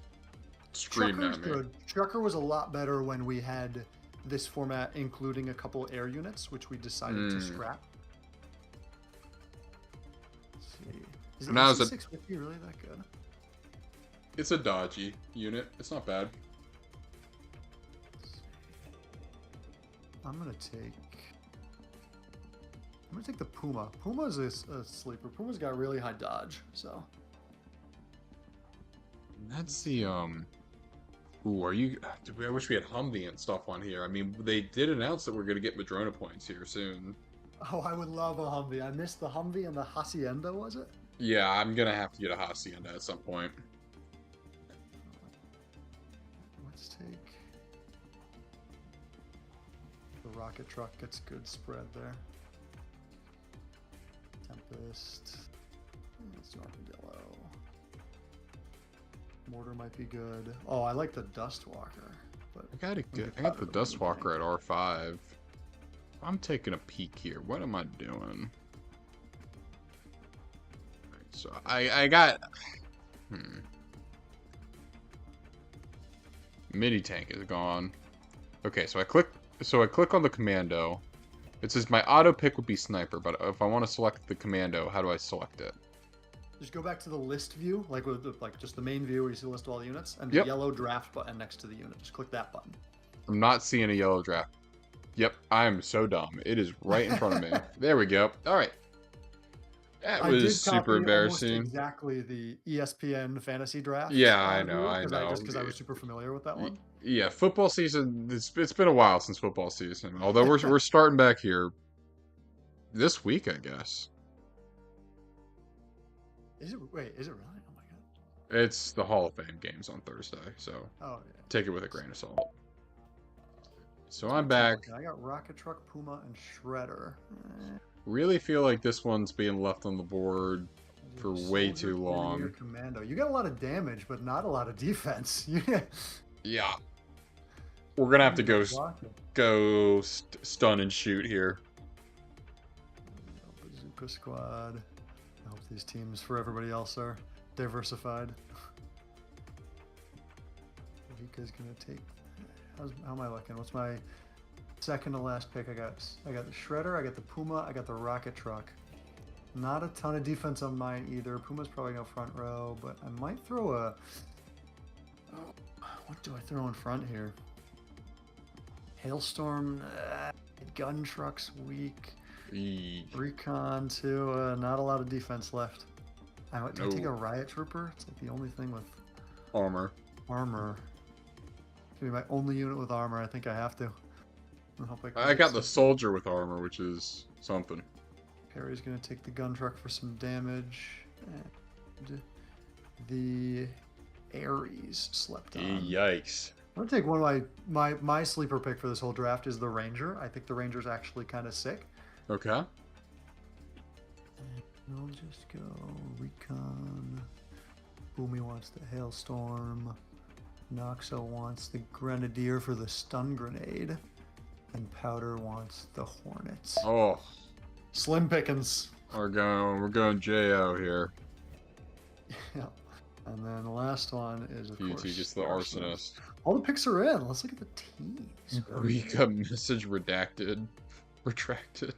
Speaker 1: screaming at me.
Speaker 2: Good. Chucker was a lot better when we had this format, including a couple air units, which we decided to scrap. Is it 650 really that good?
Speaker 1: It's a dodgy unit. It's not bad.
Speaker 2: I'm gonna take the Puma. Puma's a sleeper. Puma's got really high dodge, so.
Speaker 1: That's the Ooh, are you? I wish we had Humvee and stuff on here. I mean, they did announce that we're gonna get Madrona points here soon.
Speaker 2: Oh, I would love a Humvee. I missed the Humvee and the Hacienda, was it?
Speaker 1: Yeah, I'm gonna have to get a Hacienda at some point.
Speaker 2: Let's take the rocket truck. Gets good spread there. Tempest. Let's do Armadillo. Mortar might be good. Oh, I like the Dustwalker. But
Speaker 1: I got the Dustwalker at R5. I'm taking a peek here. What am I doing? Alright, so I got mini tank is gone. Okay, so I click on the commando. It says my auto pick would be sniper, but if I want to select the commando, how do I select it?
Speaker 2: just go back to the list view, like with like just the main view where you see the list of all the units, and the yellow draft button next to the unit. Just click that button.
Speaker 1: I'm not seeing a yellow draft. Yep, I am so dumb. It is right in front of me. There we go. All right. That was super embarrassing.
Speaker 2: Exactly the ESPN fantasy draft.
Speaker 1: Yeah, I know.
Speaker 2: Because I was super familiar with that one.
Speaker 1: Yeah, football season. It's been a while since football season. Although we're starting back here this week, I guess.
Speaker 2: Is it really? Oh my god.
Speaker 1: It's the Hall of Fame games on Thursday, so take it with a grain of salt. So I'm back.
Speaker 2: I got Rocket Truck, Puma, and Shredder.
Speaker 1: Really feel like this one's being left on the board for way too long.
Speaker 2: Commando. You got a lot of damage, but not a lot of defense.
Speaker 1: Yeah. We're gonna have to go stun and shoot here.
Speaker 2: Bazooka Squad. I hope these teams for everybody else are diversified. Vika's gonna take. How am I looking? What's my second to last pick? I got the Shredder, I got the Puma, I got the Rocket Truck. Not a ton of defense on mine either. Puma's probably no front row, but I might throw a. What do I throw in front here? Hailstorm, gun truck's weak. Recon too. Not a lot of defense left. I take a Riot Trooper. It's like the only thing with
Speaker 1: armor.
Speaker 2: It's gonna be my only unit with armor. I think I have to.
Speaker 1: I got the soldier with armor, which is something.
Speaker 2: Perry's gonna take the gun truck for some damage. And the Ares slept on.
Speaker 1: Yikes.
Speaker 2: I'm gonna take one of my sleeper pick for this whole draft is the Ranger. I think the Ranger's actually kind of sick.
Speaker 1: Okay.
Speaker 2: And we'll just go Recon. Boomy wants the Hailstorm. Noxo wants the Grenadier for the stun grenade. And Powder wants the Hornets.
Speaker 1: Oh.
Speaker 2: Slim pickings.
Speaker 1: We're going JO here.
Speaker 2: Yeah. And then the last one is of course
Speaker 1: just the Arsonist.
Speaker 2: All the picks are in. Let's look at the teams.
Speaker 1: Rika message redacted. Retracted.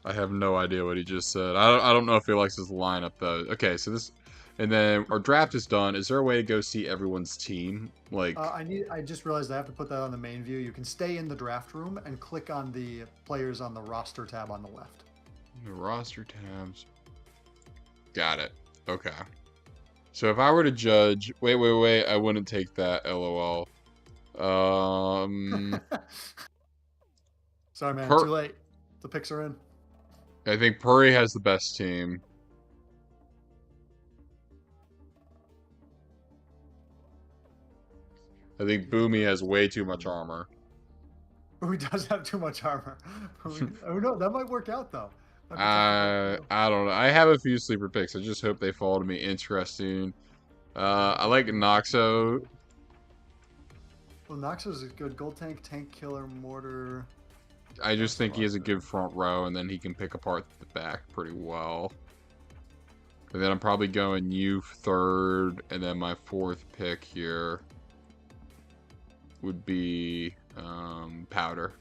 Speaker 1: I have no idea what he just said. I don't know if he likes his lineup though. Okay, so this, and then our draft is done. Is there a way to go see everyone's team? Like,
Speaker 2: I just realized I have to put that on the main view. You can stay in the draft room and click on the players on the roster tab on the left.
Speaker 1: The roster tabs. Got it. Okay. So if I were to judge, wait, I wouldn't take that. LOL.
Speaker 2: Sorry, man. Too late. The picks are in.
Speaker 1: I think Puri has the best team. I think Boomy has way too much armor.
Speaker 2: Boomy does have too much armor. Oh no, that might work out though.
Speaker 1: I don't know. I have a few sleeper picks. I just hope they fall to me interesting. I like Noxo.
Speaker 2: Well, Noxo's a good gold tank, tank killer, mortar.
Speaker 1: I just think he has a good front row, and then he can pick apart the back pretty well. And then I'm probably going you third, and then my fourth pick here would be Powder.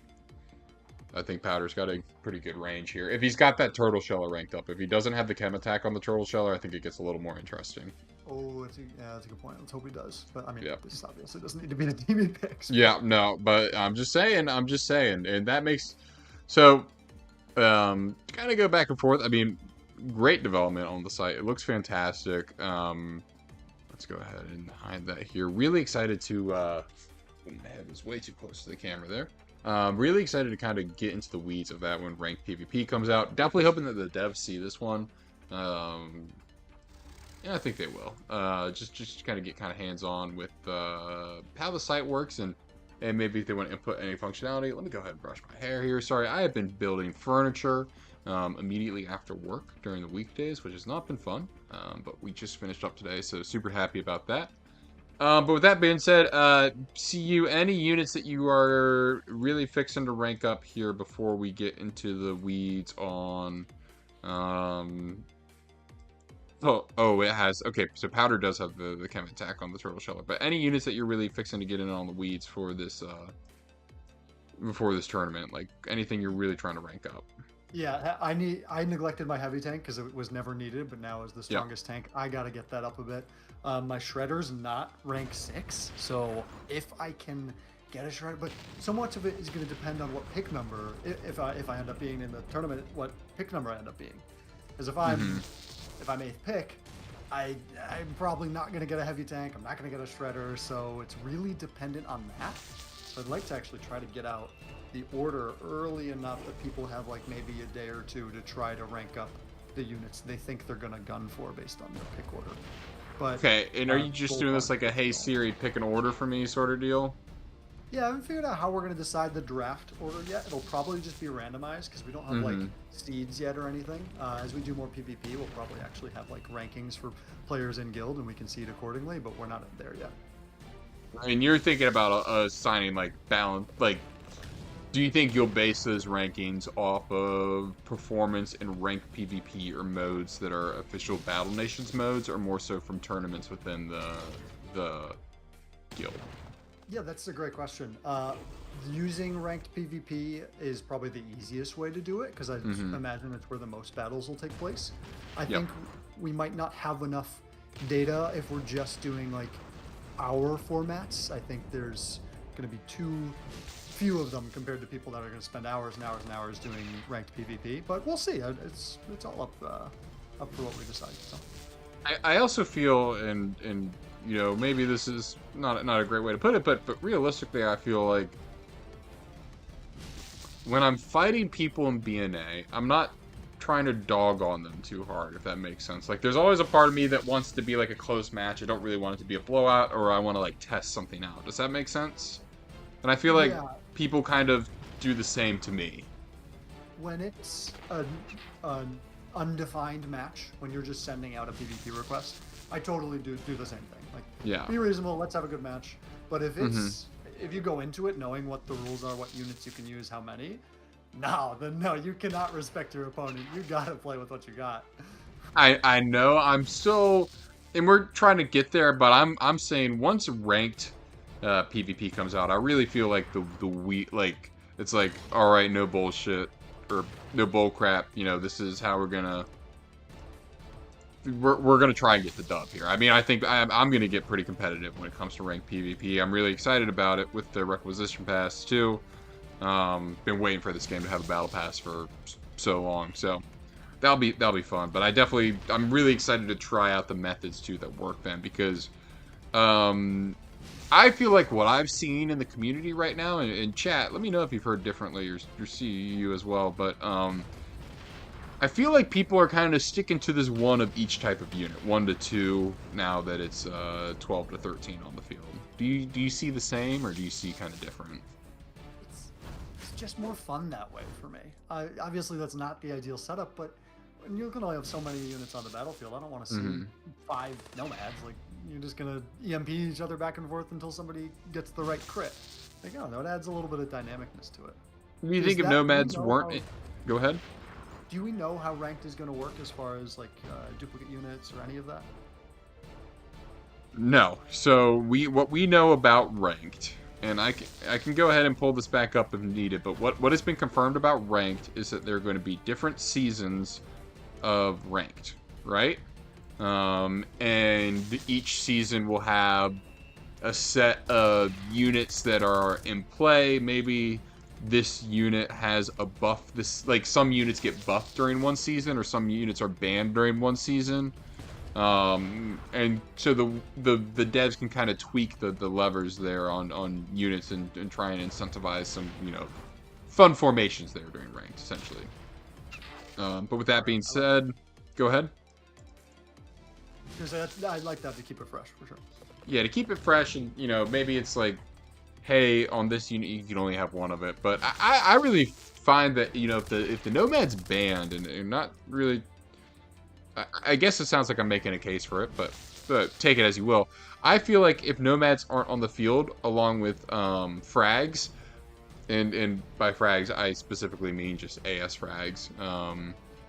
Speaker 1: I think Powder's got a pretty good range here. If he's got that Turtle Sheller ranked up. If he doesn't have the Chem Attack on the Turtle Sheller, I think it gets a little more interesting.
Speaker 2: Oh, that's a good point. Let's hope he does. But I mean, this obviously doesn't need to be the team he picks.
Speaker 1: Yeah, no, but I'm just saying, and that makes so kind of go back and forth. I mean, great development on the site. It looks fantastic. Let's let's go ahead and hide that here. Really excited to, my head was way too close to the camera there. Really excited to kind of get into the weeds of that when ranked PvP comes out. Definitely hoping that the devs see this one. Yeah, I think they will. Just kind of get kind of hands-on with how the site works and maybe if they want to input any functionality. Let me go ahead and brush my hair here. Sorry, I have been building furniture immediately after work during the weekdays, which has not been fun. But we just finished up today, so super happy about that. But with that being said, CU, any units that you are really fixing to rank up here before we get into the weeds on... Oh, it has... Okay, so Powder does have the chem attack on the Turtle Sheller. But any units that you're really fixing to get in on the weeds for this, before this tournament, like anything you're really trying to rank up?
Speaker 2: Yeah, I neglected my heavy tank because it was never needed, but now as the strongest tank, I gotta get that up a bit. My Shredder's not rank 6, so if I can get a Shredder, but so much of it is going to depend on what pick number, if I end up being in the tournament, what pick number I end up being. Because if I'm 8th pick, I'm probably not going to get a heavy tank, I'm not going to get a Shredder, so it's really dependent on that. So I'd like to actually try to get out the order early enough that people have like maybe a day or two to try to rank up the units they think they're going to gun for based on their pick order. But,
Speaker 1: okay, and are you just doing this like a hey Siri, pick an order for me sort of deal?
Speaker 2: Yeah, I haven't figured out how we're going to decide the draft order yet. It'll probably just be randomized because we don't have like seeds yet or anything. As we do more PvP, we'll probably actually have like rankings for players in guild and we can seed accordingly, but we're not there yet.
Speaker 1: And you're thinking about assigning like balance, like, do you think you'll base those rankings off of performance in ranked PvP or modes that are official Battle Nations modes, or more so from tournaments within the guild?
Speaker 2: Yeah, that's a great question. Using ranked PvP is probably the easiest way to do it because I imagine it's where the most battles will take place. I think we might not have enough data if we're just doing like our formats. I think there's going to be too few of them compared to people that are going to spend hours and hours and hours doing ranked PvP. But we'll see. It's all up for what we decide. So.
Speaker 1: I also feel, and you know, maybe this is not a great way to put it, but realistically, I feel like when I'm fighting people in BNA, I'm not trying to dog on them too hard, if that makes sense. Like, there's always a part of me that wants to be like a close match. I don't really want it to be a blowout, or I want to like test something out. Does that make sense? And I feel like people kind of do the same to me.
Speaker 2: When it's an undefined match, when you're just sending out a PvP request, I totally do the same thing. Like, be reasonable, let's have a good match. But if it's if you go into it knowing what the rules are, what units you can use, how many, no, you cannot respect your opponent. You gotta play with what you got.
Speaker 1: I know, I'm still, and we're trying to get there, but I'm saying once ranked PvP comes out, I really feel like it's like, all right, no bullshit or no bull crap. You know, this is how we're gonna try and get the dub here. I mean, I think I'm gonna get pretty competitive when it comes to ranked PvP. I'm really excited about it with the requisition pass too. Been waiting for this game to have a battle pass for so long, so that'll be fun. But I'm really excited to try out the methods too that work then, because I feel like what I've seen in the community right now, and in chat, let me know if you've heard differently, or CU as well, but I feel like people are kind of sticking to this one of each type of unit, 1 to 2, now that it's 12 to 13 on the field. Do you see the same, or do you see kind of different?
Speaker 2: It's just more fun that way for me. Obviously, that's not the ideal setup, but when you can only have so many units on the battlefield, I don't want to see 5 nomads. Like, you're just gonna EMP each other back and forth until somebody gets the right crit. Like, oh no, it adds a little bit of dynamicness to it.
Speaker 1: Do you think if nomads weren't... Go ahead.
Speaker 2: Do we know how ranked is going to work as far as like duplicate units or any of that?
Speaker 1: No. So what we know about ranked, and I can go ahead and pull this back up if needed, but what has been confirmed about ranked is that there are going to be different seasons of ranked, right? And each season will have a set of units that are in play. Maybe this unit has a buff. Like, some units get buffed during one season, or some units are banned during one season. And so the devs can kind of tweak the levers there on units and try and incentivize some, fun formations there during ranked, essentially. But with that being said, go ahead.
Speaker 2: Because I'd like that to keep it fresh, for sure.
Speaker 1: Yeah, to keep it fresh, and maybe it's like, hey, on this unit you can only have one of it. But I really find that if the Nomad's banned and not really, I guess it sounds like I'm making a case for it, but take it as you will. I feel like if Nomads aren't on the field along with frags, and by frags I specifically mean just AS frags.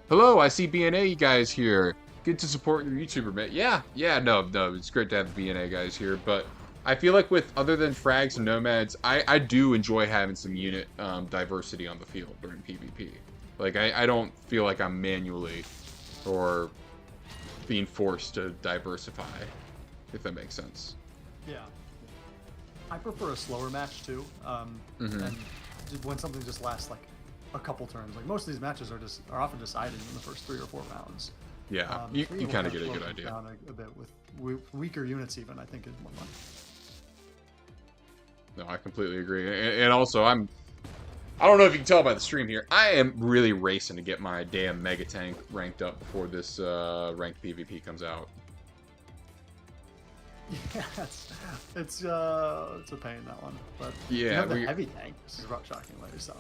Speaker 1: Hello, I see BNA guys here. Good to support your YouTuber, man. Yeah, no, it's great to have the BNA guys here, but I feel like with other than frags and nomads, I do enjoy having some unit diversity on the field during PvP. Like, I don't feel like I'm manually or being forced to diversify, if that makes sense.
Speaker 2: Yeah. I prefer a slower match, too. And when something just lasts, like, a couple turns. Like, most of these matches are often decided in the first 3 or 4 rounds.
Speaker 1: Yeah, you kind of get a good idea.
Speaker 2: Down a bit with weaker units, even, I think, is more fun.
Speaker 1: No, I completely agree. And also, I don't know if you can tell by the stream here, I am really racing to get my damn Mega Tank ranked up before this ranked PvP comes out.
Speaker 2: Yeah, it's a pain, that one. But
Speaker 1: yeah,
Speaker 2: you have the heavy tank. This is shockingly so.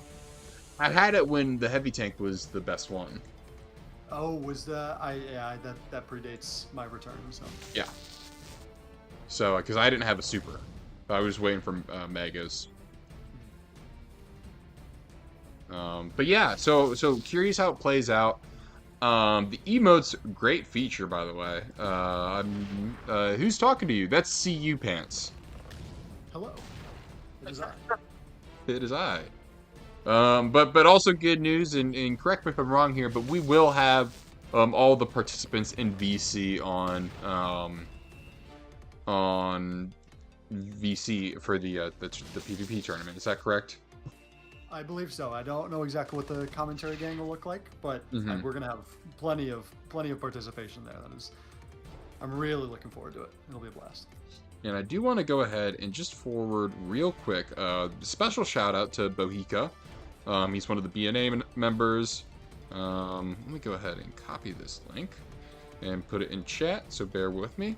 Speaker 1: I had it when the heavy tank was the best one.
Speaker 2: Oh, was that predates my return, so.
Speaker 1: Yeah. So, because I didn't have a super. I was waiting for Megas. But yeah, so curious how it plays out. The emotes, great feature, by the way. Who's talking to you? That's CU Pants.
Speaker 2: Hello. It is I.
Speaker 1: It is I. But also good news, and correct me if I'm wrong here, but we will have all the participants in VC on VC for the PvP tournament. Is that correct?
Speaker 2: I believe so. I don't know exactly what the commentary gang will look like, but we're gonna have plenty of participation there. I'm really looking forward to it. It'll be a blast.
Speaker 1: And I do want to go ahead and just forward real quick. Special shout out to Bohica. He's one of the BNA members. Let me go ahead and copy this link and put it in chat. So bear with me.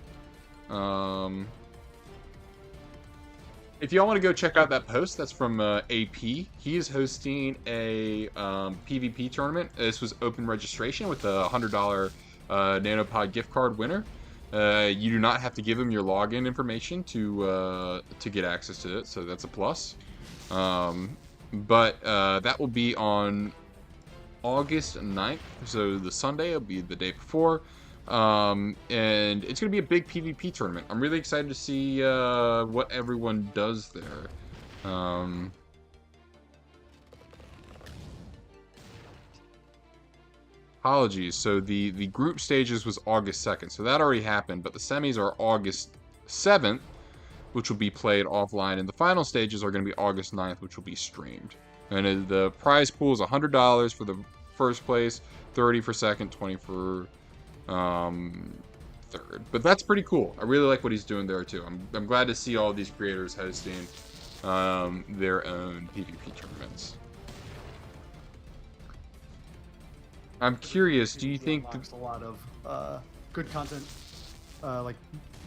Speaker 1: If y'all want to go check out that post, that's from AP. He is hosting a PvP tournament. This was open registration with a $100 Nanopod gift card winner. You do not have to give him your login information to get access to it, so that's a plus. But that will be on August 9th, so the Sunday will be the day before. And it's going to be a big PvP tournament. I'm really excited to see what everyone does there. Apologies. So the group stages was August 2nd, so that already happened, but the semis are August 7th, which will be played offline, and the final stages are going to be August 9th, which will be streamed. And the prize pool is $100 for the first place, $30 for second, $20 for third. But that's pretty cool. I really like what he's doing there too. I'm glad to see all these creators hosting their own PvP tournaments. I'm curious, do you think
Speaker 2: there's a lot of good content, like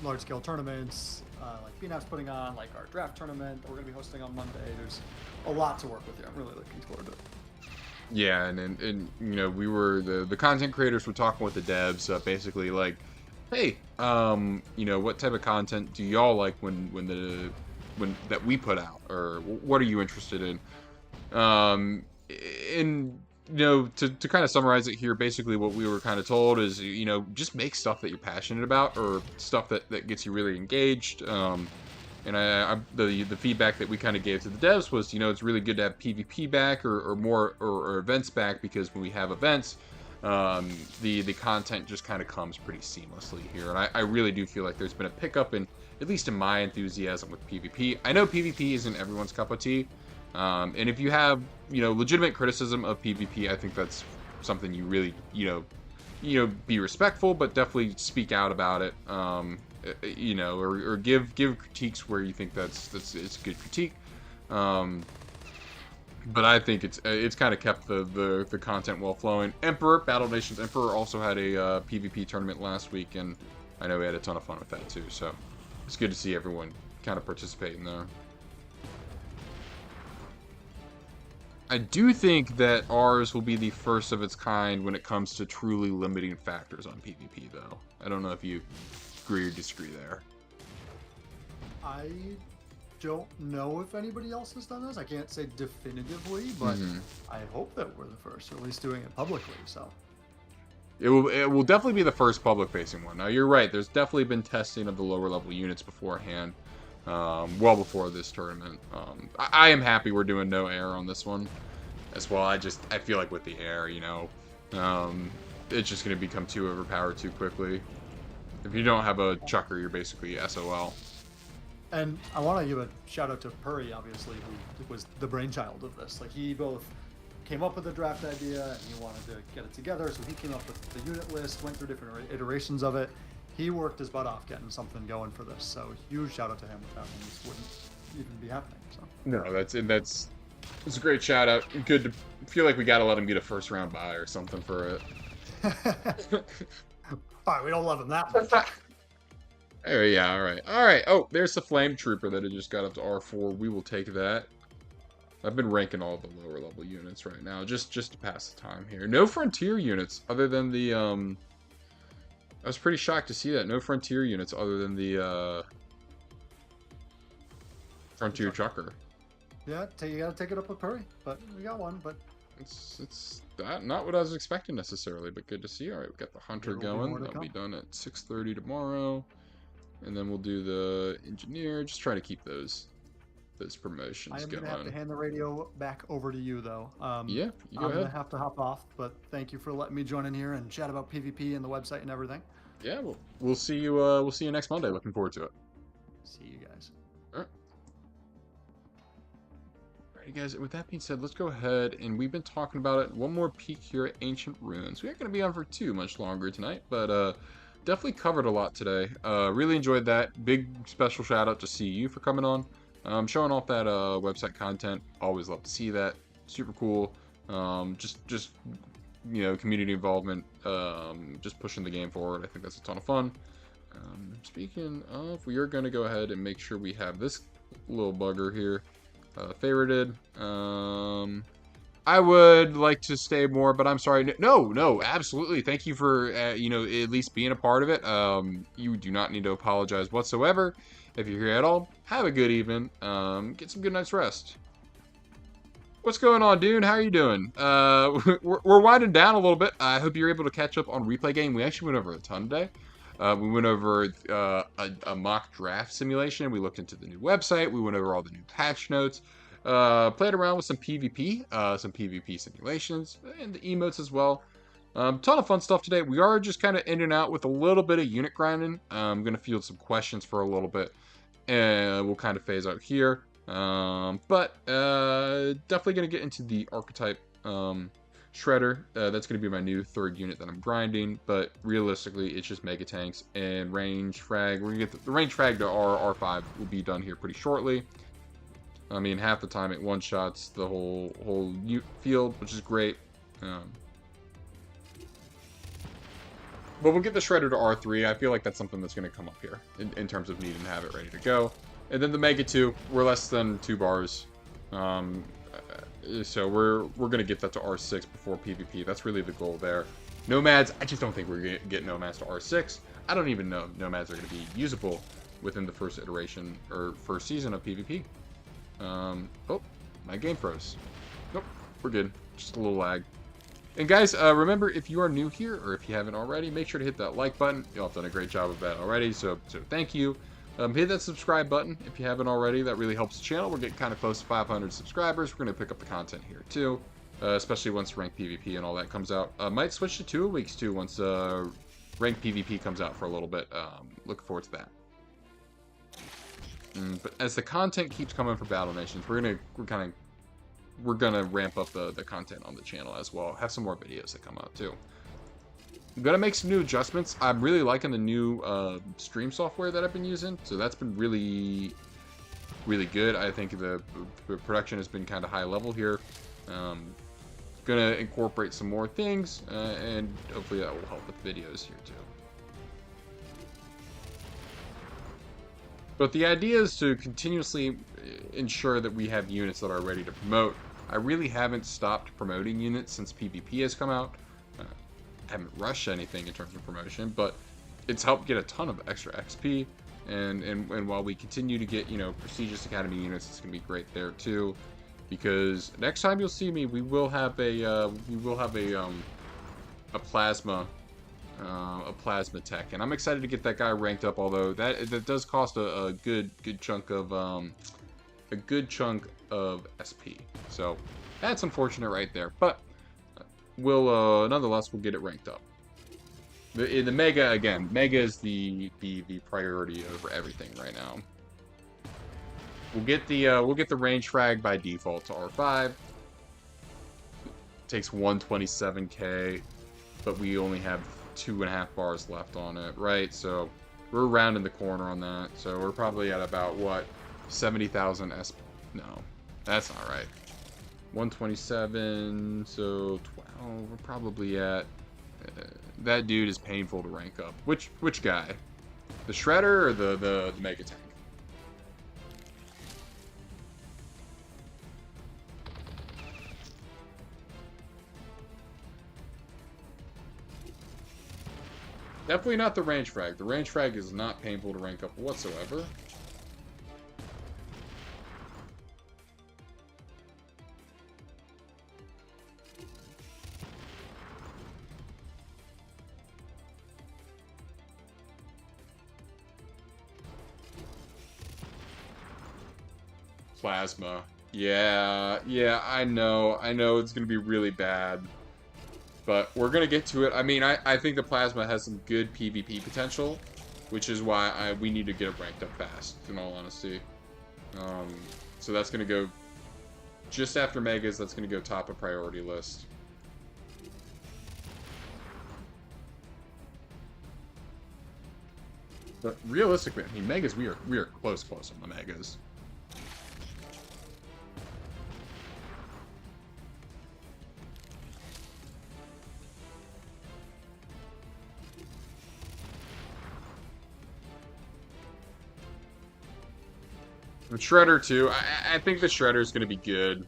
Speaker 2: large-scale tournaments, like BNAP's putting on, like our draft tournament that we're going to be hosting on Monday. There's a lot to work with here. I'm really looking forward to it.
Speaker 1: Yeah, and you know, we were the content creators were talking with the devs, basically like, hey, you know, what type of content do y'all like when that we put out, or what are you interested in? And you know, to kind of summarize it here, basically what we were kind of told is, you know, just make stuff that you're passionate about, or stuff that gets you really engaged. And the feedback that we kind of gave to the devs was, you know, it's really good to have PvP back or more or events back, because when we have events, the content just kind of comes pretty seamlessly here. And I really do feel like there's been a pickup in, at least in my enthusiasm with PvP. I know PvP isn't everyone's cup of tea. And if you have, you know, legitimate criticism of PvP, I think that's something you really, you know, you know, be respectful, but definitely speak out about it. You know, or give critiques where you think it's good critique. But I think it's kind of kept the content well flowing. Emperor, Battle Nations Emperor also had a PvP tournament last week, and I know we had a ton of fun with that too. So it's good to see everyone kind of participating there. I do think that ours will be the first of its kind when it comes to truly limiting factors on PvP, though. I don't know if you agree or disagree there.
Speaker 2: I don't know if anybody else has done this. I can't say definitively, but I hope that we're the first, or at least doing it publicly. So
Speaker 1: it will definitely be the first public-facing one. Now you're right. There's definitely been testing of the lower level units beforehand, well before this tournament. I am happy we're doing no air on this one as well. I feel like with the air, you know, it's just going to become too overpowered too quickly. If you don't have a chucker, you're basically SOL.
Speaker 2: And I want to give a shout out to Puri, obviously, who was the brainchild of this. Like, he both came up with the draft idea and he wanted to get it together, so he came up with the unit list, went through different iterations of it. He worked his butt off getting something going for this, so huge shout out to him. Without him, this wouldn't even be happening. So
Speaker 1: no, that's a great shout out. Good to feel like we got to let him get a first round bye or something for it.
Speaker 2: Fine, we don't love him that much.
Speaker 1: Oh, yeah, alright. Oh, there's the Flame Trooper that had just got up to R4. We will take that. I've been ranking all the lower level units right now, just to pass the time here. No Frontier units, other than the, I was pretty shocked to see that. No Frontier units, other than the, Frontier Trucker.
Speaker 2: Yeah, you gotta take it up with Puri, but we got one, but...
Speaker 1: It's not what I was expecting necessarily, but good to see. Alright, we got the Hunter going. That'll be done at 6:30 tomorrow. And then we'll do the Engineer. Just try to keep those promotions going.
Speaker 2: I'm going to have to hand the radio back over to you, though.
Speaker 1: Yeah, you go ahead.
Speaker 2: I'm going to have to hop off, but thank you for letting me join in here and chat about PvP and the website and everything.
Speaker 1: Yeah, we'll see you next Monday. Looking forward to it.
Speaker 2: See you guys.
Speaker 1: All right. Alright, guys, with that being said, let's go ahead, and we've been talking about it. One more peek here at Ancient Ruins. We aren't going to be on for too much longer tonight, but definitely covered a lot today. Really enjoyed that. Big special shout out to CU for coming on. Showing off that website content. Always love to see that. Super cool. Just you know, community involvement. Just pushing the game forward. I think that's a ton of fun. Speaking of, we are going to go ahead and make sure we have this little bugger here favorited. I would like to stay more, but I'm sorry. No, absolutely. Thank you for, you know, at least being a part of it. You do not need to apologize whatsoever. If you're here at all, have a good evening. Get some good night's rest. What's going on, dude? How are you doing? We're winding down a little bit. I hope you're able to catch up on Replay Game. We actually went over a ton today. We went over a mock draft simulation. We looked into the new website. We went over all the new patch notes. Played around with some PvP simulations, and the emotes as well. Ton of fun stuff today. We are just kind of in and out with a little bit of unit grinding. I'm going to field some questions for a little bit, and we'll kind of phase out here. But definitely going to get into the archetype shredder. That's going to be my new third unit that I'm grinding, but realistically, it's just mega tanks and range frag. We're going to get the range frag to R5 will be done here pretty shortly. I mean, half the time it one-shots the whole field, which is great. But we'll get the Shredder to R3. I feel like that's something that's going to come up here in terms of needing to have it ready to go. And then the Mega 2, we're less than 2 bars. So we're going to get that to R6 before PvP. That's really the goal there. Nomads, I just don't think we're going to get Nomads to R6. I don't even know if Nomads are going to be usable within the first iteration or first season of PvP. Oh, my game froze. Nope, we're good. Just a little lag. And guys, remember, if you are new here, or if you haven't already, make sure to hit that like button. Y'all have done a great job of that already, so thank you. Hit that subscribe button if you haven't already. That really helps the channel. We're getting kind of close to 500 subscribers. We're going to pick up the content here, too. Especially once Ranked PvP and all that comes out. Might switch to 2 weeks, too, once Ranked PvP comes out for a little bit. Looking forward to that. But as the content keeps coming for Battle Nations, we're gonna ramp up the content on the channel as well. Have some more videos that come out too. I'm gonna make some new adjustments. I'm really liking the new stream software that I've been using, so that's been really, really good. I think the production has been kind of high level here. Gonna incorporate some more things, and hopefully that will help with videos here too. But the idea is to continuously ensure that we have units that are ready to promote. I really haven't stopped promoting units since PvP has come out. Haven't rushed anything in terms of promotion, but it's helped get a ton of extra XP. And while we continue to get, you know, prestigious academy units, it's gonna be great there too. Because next time you'll see me, we will have a plasma tech, and I'm excited to get that guy ranked up. Although that does cost a good chunk of SP. So that's unfortunate right there, but we'll nonetheless we'll get it ranked up. In the Mega, again, Mega is the priority over everything right now. We'll get the range frag by default to R5. Takes 127k, but we only have 2.5 bars left on it, right? So we're rounding the corner on that. So we're probably at about what, 70,000 SP? No, that's not right. 127, so 12. We're probably at. That dude is painful to rank up. Which guy? The Shredder or the Mega Tank? Definitely not the range frag. The range frag is not painful to rank up whatsoever. Plasma. Yeah, I know it's gonna be really bad. But we're gonna get to it. I mean, I think the Plasma has some good PvP potential, which is why we need to get it ranked up fast, in all honesty. So that's gonna go just after Megas. That's gonna go top of priority list. But realistically, I mean, Megas, we are close on the Megas. The Shredder too. I think the Shredder is going to be good.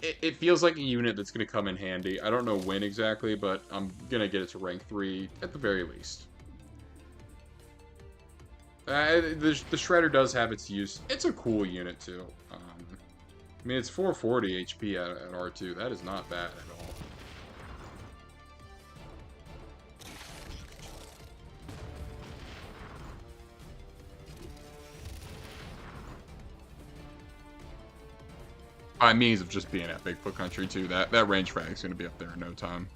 Speaker 1: It feels like a unit that's going to come in handy. I don't know when exactly, but I'm going to get it to rank 3 at the very least. The Shredder does have its use. It's a cool unit too. I mean, it's 440 HP at R2. That is not bad at all. By means of just being at Bigfoot Country too, that range frag is going to be up there in no time.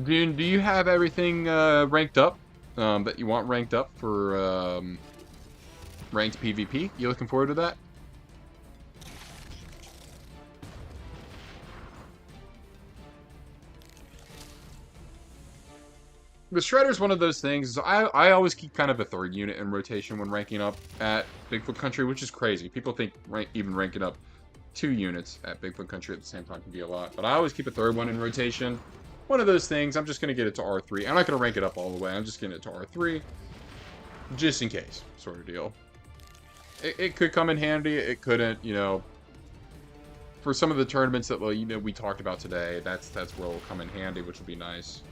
Speaker 1: Dune, do you have everything ranked up that you want ranked up for ranked PvP? You looking forward to that? The Shredder's one of those things. I always keep kind of a third unit in rotation when ranking up at Bigfoot Country, which is crazy. People think even ranking up 2 units at Bigfoot Country at the same time can be a lot. But I always keep a third one in rotation. One of those things, I'm just going to get it to R3. I'm not going to rank it up all the way. I'm just getting it to R3. Just in case, sort of deal. It could come in handy. It couldn't, you know. For some of the tournaments that we talked about today, that's where it'll come in handy, which will be nice.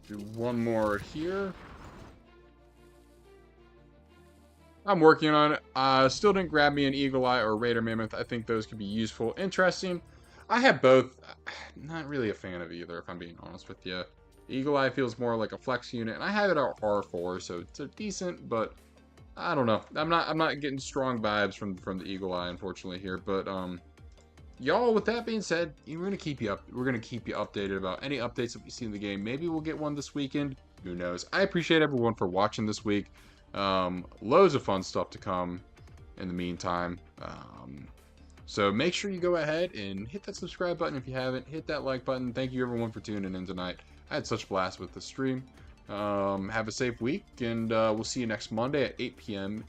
Speaker 1: Do one more here. I'm working on it. Still didn't grab me an Eagle Eye or Raider Mammoth. I think those could be useful, interesting. I have both. Not really a fan of either, if I'm being honest with you. Eagle Eye feels more like a flex unit, and I have it at R4, so it's a decent, but I don't know. I'm not getting strong vibes from the Eagle Eye, unfortunately here. But y'all, with that being said, we're gonna keep you updated about any updates that we see in the game. Maybe we'll get one this weekend. Who knows? I appreciate everyone for watching this week. Loads of fun stuff to come in the meantime. So make sure you go ahead and hit that subscribe button if you haven't. Hit that like button. Thank you everyone for tuning in tonight. I had such a blast with the stream. Have a safe week, and we'll see you next Monday at 8 p.m.